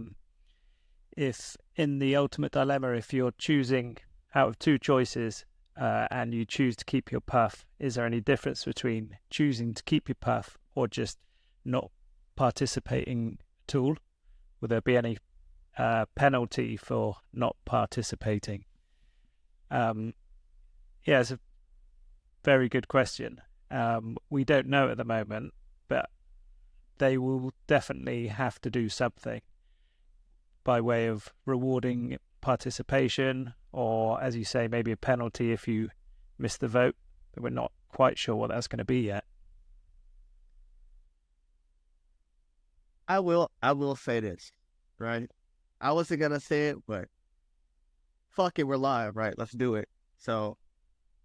Speaker 3: if in the ultimate dilemma, if you're choosing out of two choices and you choose to keep your puff, is there any difference between choosing to keep your puff or just not participating at all? Will there be any penalty for not participating? Yeah, it's a very good question. We don't know at the moment, but they will definitely have to do something by way of rewarding participation, or, as you say, maybe a penalty if you miss the vote. But we're not quite sure what that's going to be yet.
Speaker 1: I will say this, right? I wasn't gonna say it, but fuck it, we're live, right? Let's do it. So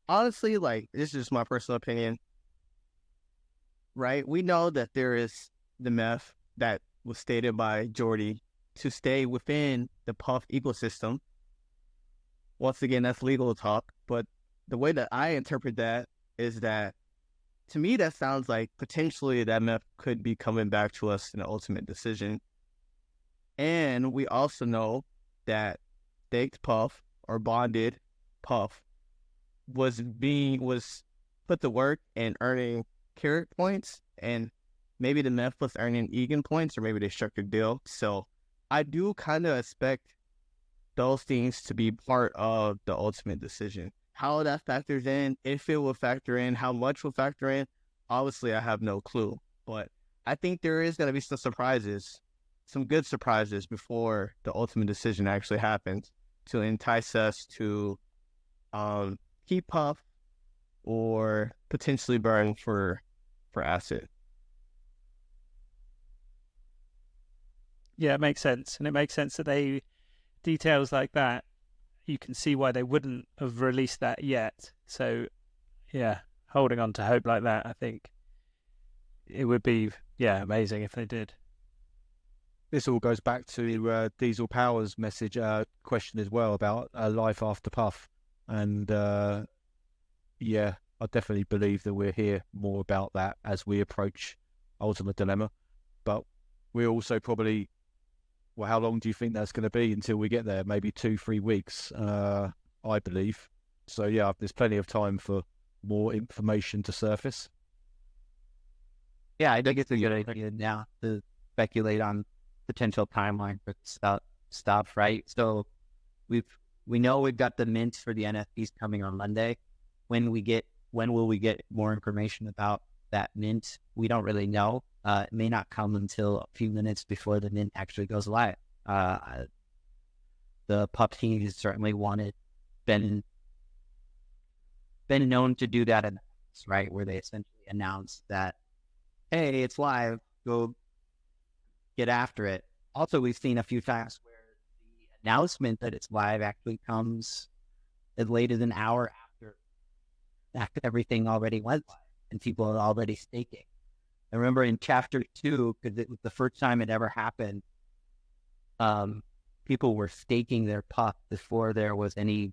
Speaker 1: honestly, like, this is just my personal opinion, right? We know that there is the meth that was stated by Jordy to stay within the puff ecosystem. Once again, that's legal talk, but the way that I interpret that is that, to me, that sounds like potentially that meth could be coming back to us in the ultimate decision. And we also know that staked puff or bonded puff was put to work and earning carrot points, and maybe the meth was earning Egan points, or maybe they struck a deal. So I do kind of expect those things to be part of the ultimate decision. How that factors in, if it will factor in, how much will factor in, obviously I have no clue. But I think there is going to be some surprises, some good surprises before the ultimate decision actually happens to entice us to keep puff or potentially burn for acid.
Speaker 3: Yeah, it makes sense. And it makes sense that details like that, you can see why they wouldn't have released that yet. So, yeah, holding on to hope like that, I think it would be, amazing if they did.
Speaker 4: This all goes back to Diesel Power's message question as well about life after puff. And I definitely believe that we'll hear more about that as we approach Ultimate Dilemma. But we also probably, how long do you think that's going to be until we get there? Maybe 2-3 weeks, I believe. So yeah, there's plenty of time for more information to surface.
Speaker 2: Yeah, I think it's a good idea now to speculate on potential timeline for stuff, right? So we know we've got the mint for the NFTs coming on Monday. When will we get more information about that mint? We don't really know. It may not come until a few minutes before the mint actually goes live. The pup team has certainly been known to do that, right? Where they essentially announce that, hey, it's live, go get after it. Also, we've seen a few times where the announcement that it's live actually comes as late as an hour after everything already went live and people are already staking. I remember in chapter 2, because it was the first time it ever happened, people were staking their puff before there was any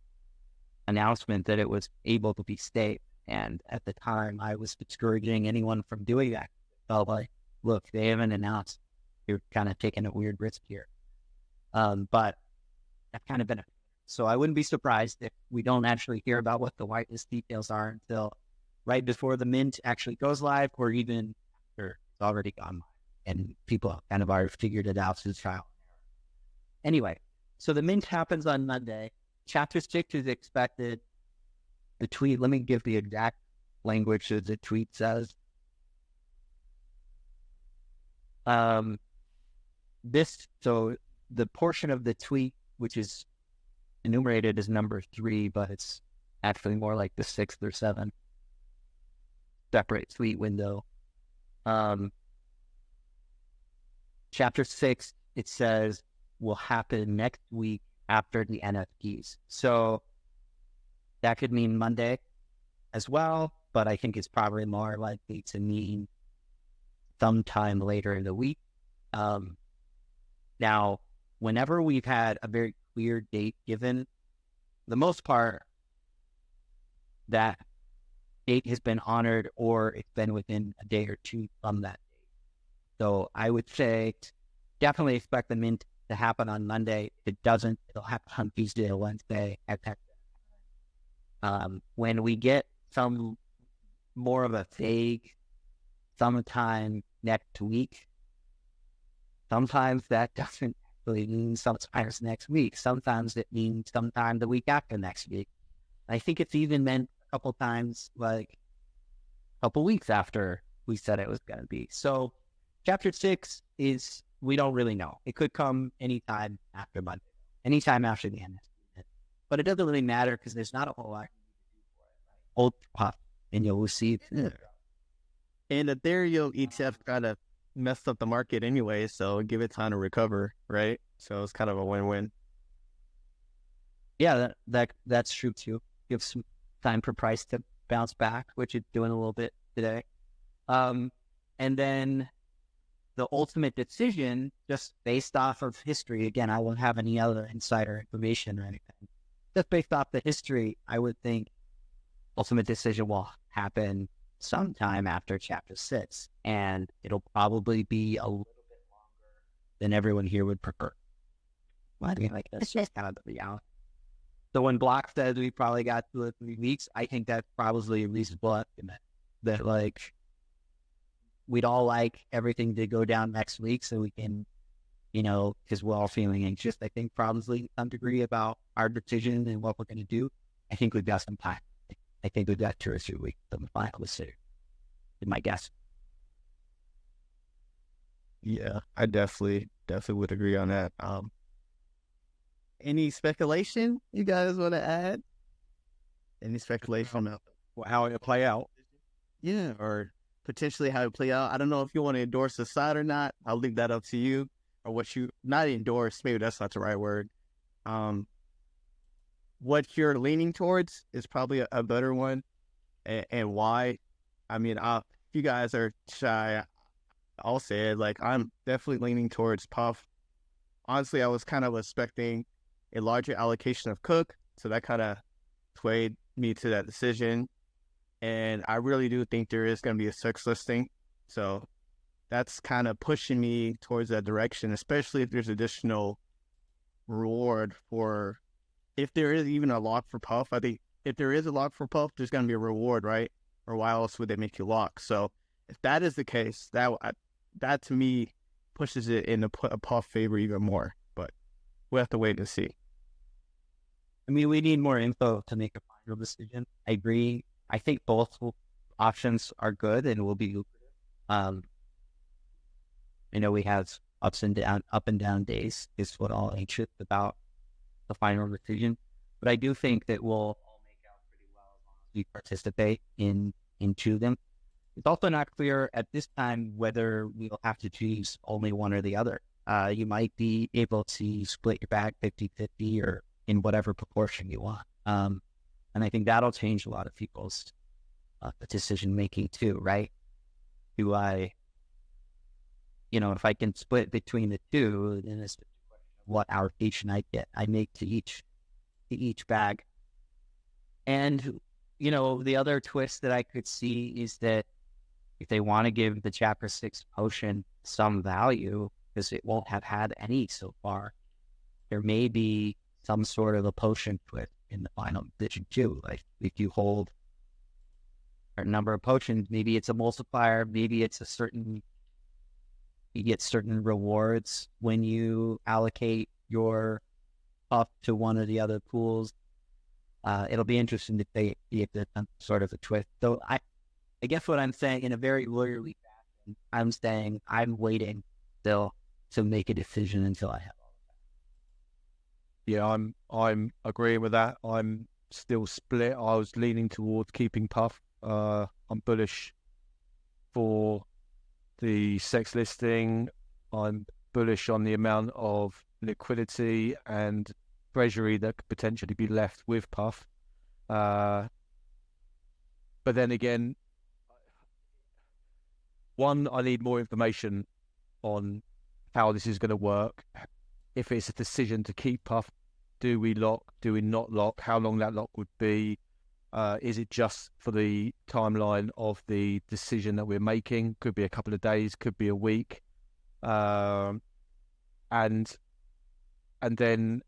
Speaker 2: announcement that it was able to be staked. And at the time, I was discouraging anyone from doing that. I felt like, look, they haven't announced. You're kind of taking a weird risk here. But that's kind of been so I wouldn't be surprised if we don't actually hear about what the whitelist details are until right before the mint actually goes live, or even after it's already gone live. and people kind of already figured it out through trial. Anyway, so the mint happens on Monday. Chapter 6 is expected. The tweet, let me give the exact language that the tweet says. So the portion of the tweet, which is enumerated as number 3, but it's actually more like the 6th or 7th separate tweet window. Chapter 6, it says, will happen next week after the NFTs. So that could mean Monday as well, but I think it's probably more likely to mean sometime later in the week. Now, whenever we've had a very clear date given, the most part, that date has been honored or it's been within a day or two from that date. So I would say definitely expect the mint to happen on Monday. If it doesn't, it'll happen on Tuesday or Wednesday. When we get some more of a vague sometime next week, sometimes that doesn't really mean sometimes next week. Sometimes it means sometime the week after next week. I think it's even meant a couple times, like a couple weeks after we said it was going to be. So chapter 6 is, we don't really know. It could come anytime after Monday, anytime after the end. But it doesn't really matter because there's not a whole lot old pop, and you'll receive.
Speaker 1: Yeah. And Ethereum ETF kind of messed up the market anyway, so give it time to recover, right? So it's kind of a win-win.
Speaker 2: Yeah, that's true too. Give some time for price to bounce back, which it's doing a little bit today. And then the ultimate decision, just based off of history, again, I won't have any other insider information or anything. Just based off the history, I would think ultimate decision will happen sometime after chapter 6, and it'll probably be a little bit longer than everyone here would prefer. Well, I mean, like, that's just kind of the reality. So when Block says we probably got 2 or 3 weeks, I think that's probably a reasonable estimate. That, like, we'd all like everything to go down next week so we can, because we're all feeling anxious, I think, probably to some degree about our decision and what we're going to do. I think we've got some time. I think we've got 2 or 3 weeks to the final decision, is my guess.
Speaker 1: Yeah, I definitely would agree on that. Any speculation you guys want to add? Any speculation about
Speaker 4: How it'll play out?
Speaker 1: Yeah, or potentially how it play out? I don't know if you want to endorse the side or not. I'll leave that up to you, or what you not endorse. Maybe that's not the right word. What you're leaning towards is probably a better one, and why. I mean, if you guys are shy, I'll say it. Like, I'm definitely leaning towards Puff. Honestly, I was kind of expecting a larger allocation of Cook, so that kind of swayed me to that decision. And I really do think there is going to be a 6 listing, so that's kind of pushing me towards that direction, especially if there's additional reward for, if there is even a lock for Puff. I think if there is a lock for Puff, there's going to be a reward, right? Or why else would they make you lock? So if that is the case, that to me pushes it in a Puff favor even more. But we'll have to wait and see.
Speaker 2: I mean, we need more info to make a final decision. I agree. I think both options are good and will be lucrative. We have up and down days. Is what all anxious about the final decision. But I do think that we'll all make out pretty well as long as we participate into them. It's also not clear at this time whether we'll have to choose only one or the other. You might be able to split your bag 50-50 or in whatever proportion you want. And I think that'll change a lot of people's decision making too, right? Do I, if I can split between the two, then it's what allocation I make to each bag. And, the other twist that I could see is that if they want to give the chapter 6 potion some value, because it won't have had any so far, there may be some sort of a potion twist in the final decision too. Like, if you hold a number of potions, maybe it's a multiplier, maybe it's a certain you get certain rewards when you allocate your up to one of the other pools. It'll be interesting to see if there's some sort of a twist. So I guess what I'm saying in a very lawyerly fashion, I'm saying I'm waiting still to make a decision until I have all of that.
Speaker 4: Yeah, I'm agreeing with that. I'm still split. I was leaning towards keeping Puff. I'm bullish for the sex listing. I'm bullish on the amount of liquidity and treasury that could potentially be left with Puff. But then again, one, I need more information on how this is going to work. If it's a decision to keep Puff, do we lock? Do we not lock? How long that lock would be? Is it just for the timeline of the decision that we're making? Could be a couple of days, could be a week. And then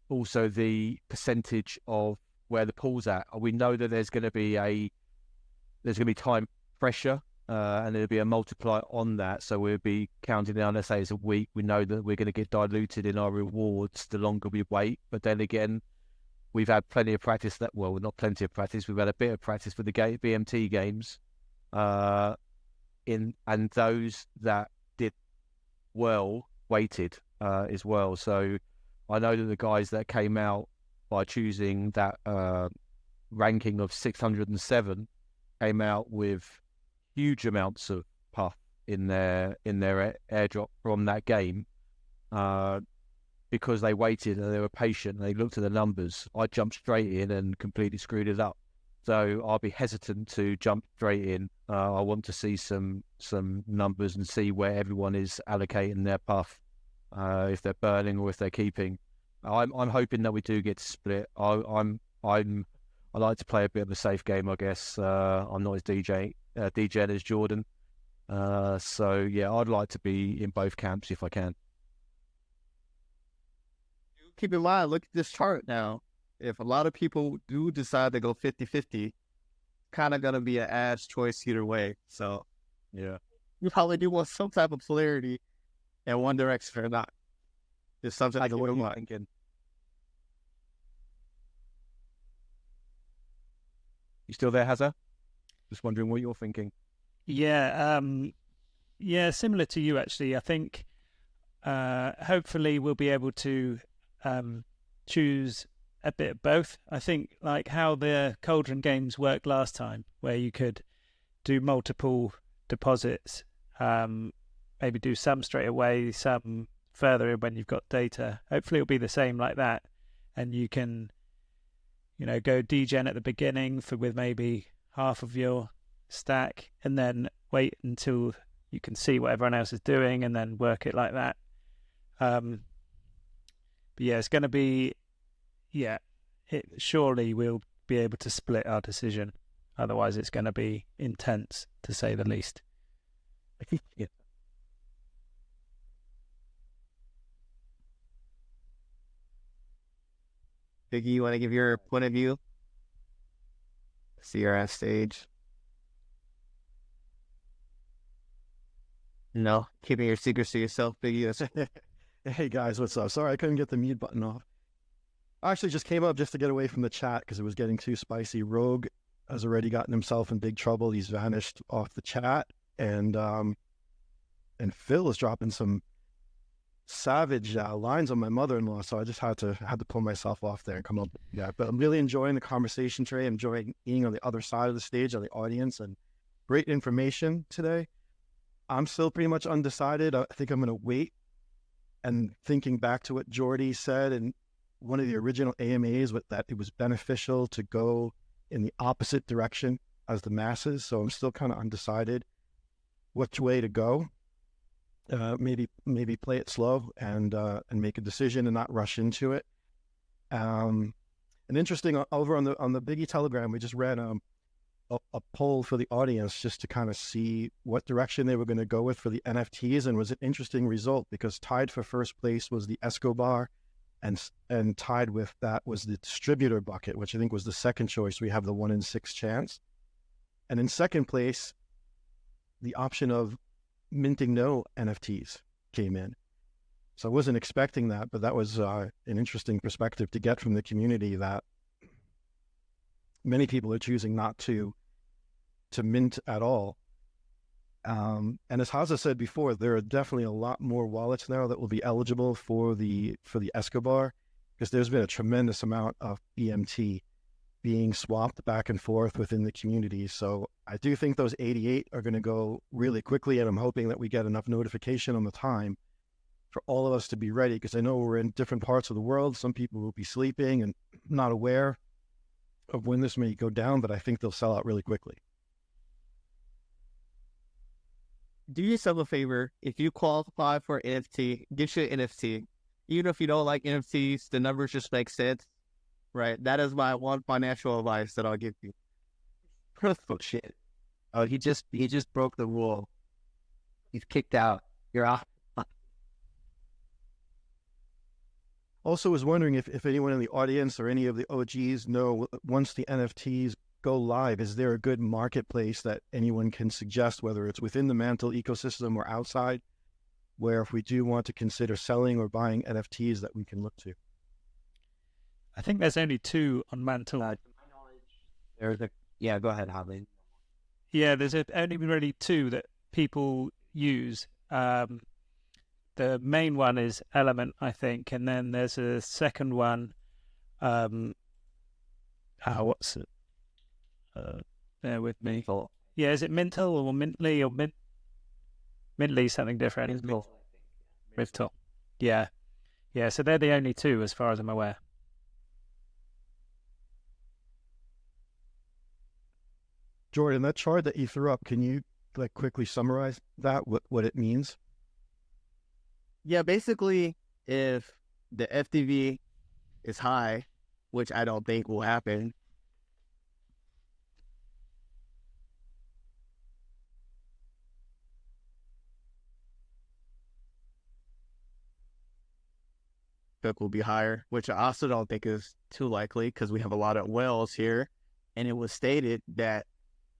Speaker 4: also the percentage of where the pool's at. We know that there's going to be time pressure, and there'll be a multiplier on that. So we'll be counting down, let's say it's a week. We know that we're going to get diluted in our rewards the longer we wait. But then again, we've had plenty of practice not plenty of practice. We've had a bit of practice with the BMT games, and those that did well waited as well. So I know that the guys that came out by choosing that ranking of 607 came out with huge amounts of Puff in their airdrop from that game, because they waited and they were patient and they looked at the numbers. I jumped straight in and completely screwed it up. So I'll be hesitant to jump straight in. I want to see some numbers and see where everyone is allocating their Puff, if they're burning or if they're keeping. I'm hoping that we do get split. I like to play a bit of a safe game, I guess. I'm not as DJing as Jordan. So yeah, I'd like to be in both camps if I can.
Speaker 1: Keep in mind, look at this chart now. If a lot of people do decide to go 50-50, kind of going to be an ass choice either way. So
Speaker 4: Yeah.
Speaker 1: you probably do want some type of polarity in one direction or not. Just something to look at.
Speaker 4: Thinking. You still there, Hazza? Just wondering what you're thinking.
Speaker 3: Yeah, similar to you actually. I think hopefully we'll be able to choose a bit of both. I think like how the Cauldron games worked last time, where you could do multiple deposits, maybe do some straight away, some further in when you've got data. Hopefully it'll be the same like that, and you can, go degen at the beginning with maybe half of your stack, and then wait until you can see what everyone else is doing, and then work it like that. But yeah, it's going to be, surely we'll be able to split our decision. Otherwise, it's going to be intense, to say the least.
Speaker 4: Yeah.
Speaker 1: Biggie, you want to give your point of view? See you're on stage. No, keeping your secrets to yourself, Biggie.
Speaker 6: Hey guys, what's up? Sorry, I couldn't get the mute button off. I actually just came up just to get away from the chat because it was getting too spicy. Rogue has already gotten himself in big trouble. He's vanished off the chat, and Phil is dropping some savage lines on my mother-in-law. So I just had to pull myself off there and come up. Yeah, but I'm really enjoying the conversation today. Enjoying being on the other side of the stage, on the audience, and great information today. I'm still pretty much undecided. I think I'm going to wait. And thinking back to what Jordy said in one of the original AMAs, that it was beneficial to go in the opposite direction as the masses. So I'm still kind of undecided which way to go. Maybe play it slow and make a decision and not rush into it. And interesting, over on the Biggie Telegram, we just ran a poll for the audience just to kind of see what direction they were going to go with for the NFTs, and was an interesting result because tied for first place was the Escobar, and tied with that was the distributor bucket, which I think was the second choice. We have the 1 in 6 chance, and in second place, the option of minting no NFTs came in. So I wasn't expecting that, but that was an interesting perspective to get from the community, that many people are choosing not to mint at all. And as Haza said before, there are definitely a lot more wallets now that will be eligible for the Escobar, because there's been a tremendous amount of BMT being swapped back and forth within the community. So I do think those 88 are going to go really quickly, and I'm hoping that we get enough notification on the time for all of us to be ready, because I know we're in different parts of the world. Some people will be sleeping and not aware of when this may go down, but I think they'll sell out really quickly.
Speaker 1: Do yourself a favor. If you qualify for NFT, get your NFT. Even if you don't like NFTs, the numbers just make sense, right? That is my one financial advice that I'll give you.
Speaker 2: Shit. Oh, he just broke the rule. He's kicked out. You're off.
Speaker 6: Also was wondering if anyone in the audience or any of the OGs know, once the NFTs go live, is there a good marketplace that anyone can suggest, whether it's within the Mantle ecosystem or outside, where if we do want to consider selling or buying NFTs that we can look to?
Speaker 3: I think there's only two on Mantle.
Speaker 2: To my knowledge, go ahead, Hadley.
Speaker 3: Yeah, there's only really two that people use. The main one is Element, I think, and then there's a second one. What's it? Bear with me.
Speaker 2: Mintle.
Speaker 3: Yeah, is it Mintle or Mintly or Mintly? Something different. Mintle. Yeah. So they're the only two, as far as I'm aware.
Speaker 6: Jordan, that chart that you threw up, can you quickly summarize that, what it means?
Speaker 1: Yeah, basically, if the FDV is high, which I don't think will happen, will be higher, which I also don't think is too likely, because we have a lot of whales here, and it was stated that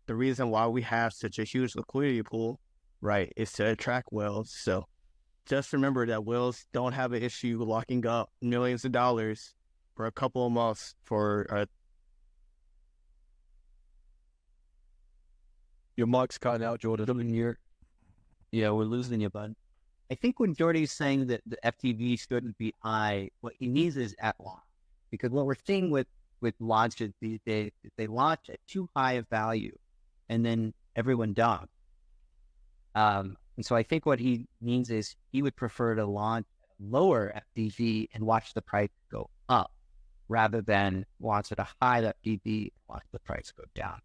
Speaker 1: the reason why we have such a huge liquidity pool, right, is to attract whales. So just remember that whales don't have an issue locking up millions of dollars for a couple of months for
Speaker 4: Your mic's cutting out, Jordan.
Speaker 2: Yeah, we're losing you, bud. I think when Jordy's saying that the FTV shouldn't be high, what he needs is at launch. Because what we're seeing with launches these days is they launch at too high a value, and then everyone dumps. And so I think what he means is he would prefer to launch at a lower FTV and watch the price go up, rather than launch at a high FTV and watch the price go down.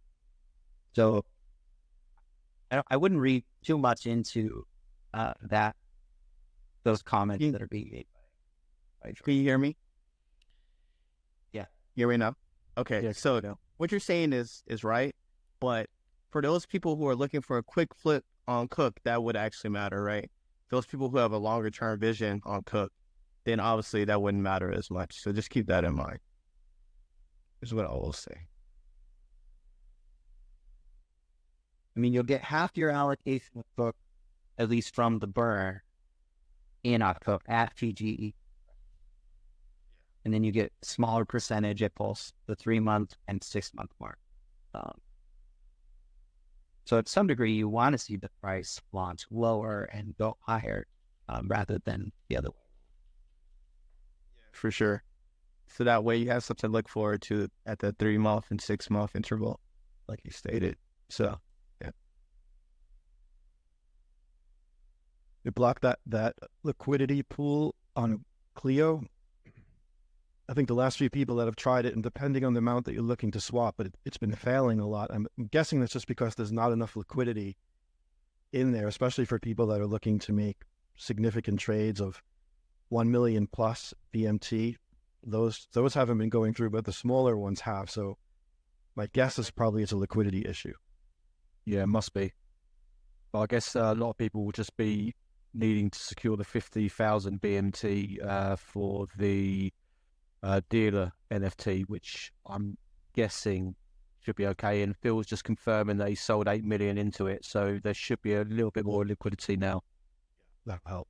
Speaker 2: So I wouldn't read too much into those comments that are being made by Jordan.
Speaker 1: Can you hear me?
Speaker 2: Yeah.
Speaker 1: Hear me now? Okay,
Speaker 4: Yeah,
Speaker 1: so what you're saying is right, but for those people who are looking for a quick flip on Cook, that would actually matter, right? Those people who have a longer term vision on Cook, then obviously that wouldn't matter as much. So just keep that in mind, is what I will say.
Speaker 2: I mean, you'll get half your allocation of Cook, at least from the burn, in Cook at PGE. And then you get a smaller percentage at Pulse, the 3-month and 6-month mark. So at some degree, you want to see the price launch lower and go higher rather than the other way.
Speaker 1: For sure. So that way you have something to look forward to at the 3-month and 6-month interval, like you stated. So, yeah.
Speaker 6: You block that liquidity pool on Clio. I think the last few people that have tried it, and depending on the amount that you're looking to swap, but it's been failing a lot. I'm guessing that's just because there's not enough liquidity in there, especially for people that are looking to make significant trades of 1 million plus BMT. Those haven't been going through, but the smaller ones have. So my guess is probably it's a liquidity issue.
Speaker 4: Yeah, it must be. But I guess a lot of people will just be needing to secure the 50,000 BMT for the dealer NFT, which I'm guessing should be okay. And Phil's just confirming they sold 8 million into it, so there should be a little bit more liquidity now.
Speaker 6: That'll help.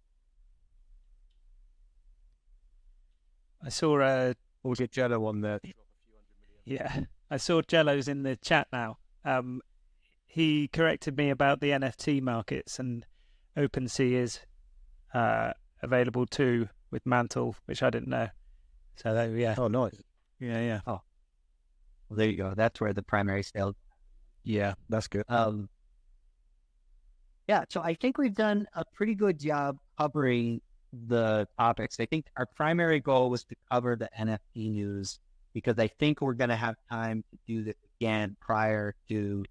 Speaker 3: I saw
Speaker 4: We'll get Jello on there.
Speaker 3: yeah, I saw Jello's in the chat now. He corrected me about the NFT markets, and OpenSea is available too with Mantle, which I didn't know. So yeah,
Speaker 4: Oh, nice.
Speaker 3: yeah.
Speaker 2: Well, there you go. That's where the primary sale.
Speaker 4: Yeah, that's good.
Speaker 2: Yeah, so I think we've done a pretty good job covering the topics. I think our primary goal was to cover the NFT news because I think we're going to have time to do this again prior to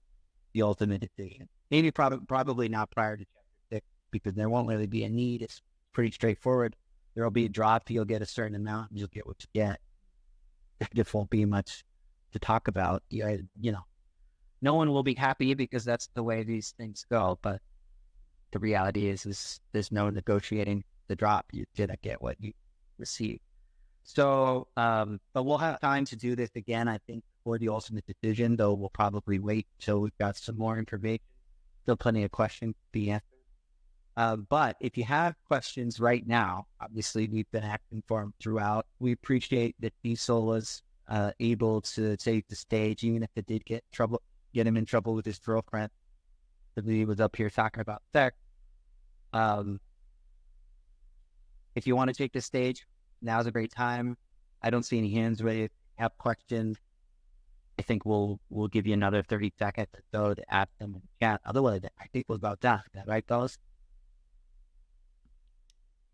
Speaker 2: the ultimate decision. Maybe probably not prior to chapter 6 because there won't really be a need. It's pretty straightforward. There will be a drop. You'll get a certain amount and you'll get what you get. There just won't be much to talk about. You know, no one will be happy because that's the way these things go. But the reality is there's no negotiating the drop. You didn't get what you received. So, but we'll have time to do this again, I think, for the ultimate decision, though we'll probably wait till we've got some more information. Still plenty of questions to be answered. But if you have questions right now, obviously we've been acting for them throughout. We appreciate that Diesel was able to take the stage, even if it did get him in trouble with his girlfriend. He was up here talking about sex. If you want to take the stage, now's a great time. I don't see any hands raised. Have questions. I think we'll give you another 30 seconds or so to ask them in the chat. Otherwise, I think we're about done. Is that right, fellas?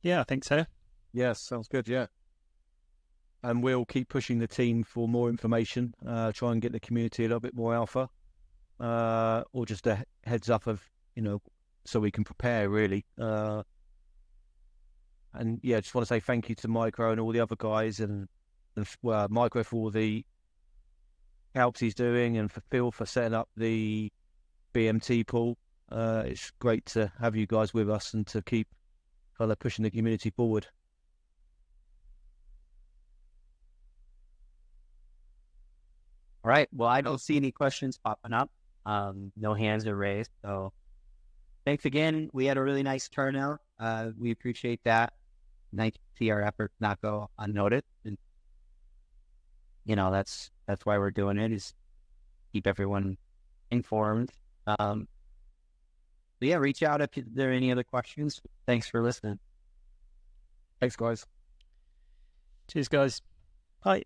Speaker 3: Yeah, I think so.
Speaker 4: Yes, sounds good. Yeah. And we'll keep pushing the team for more information, try and get the community a little bit more alpha, or just a heads up of, so we can prepare really. And yeah, just want to say thank you to Micro and all the other guys, and Micro for all the helps he's doing, and for Phil for setting up the BMT pool. It's great to have you guys with us and to keep kind of pushing the community forward.
Speaker 2: All right. Well, I don't see any questions popping up. No hands are raised. So thanks again. We had a really nice turnout. We appreciate that. Nice to see our efforts not go unnoticed. And, that's why we're doing it, is keep everyone informed. But yeah, reach out if there are any other questions. Thanks for listening.
Speaker 4: Thanks, guys.
Speaker 3: Cheers, guys. Bye.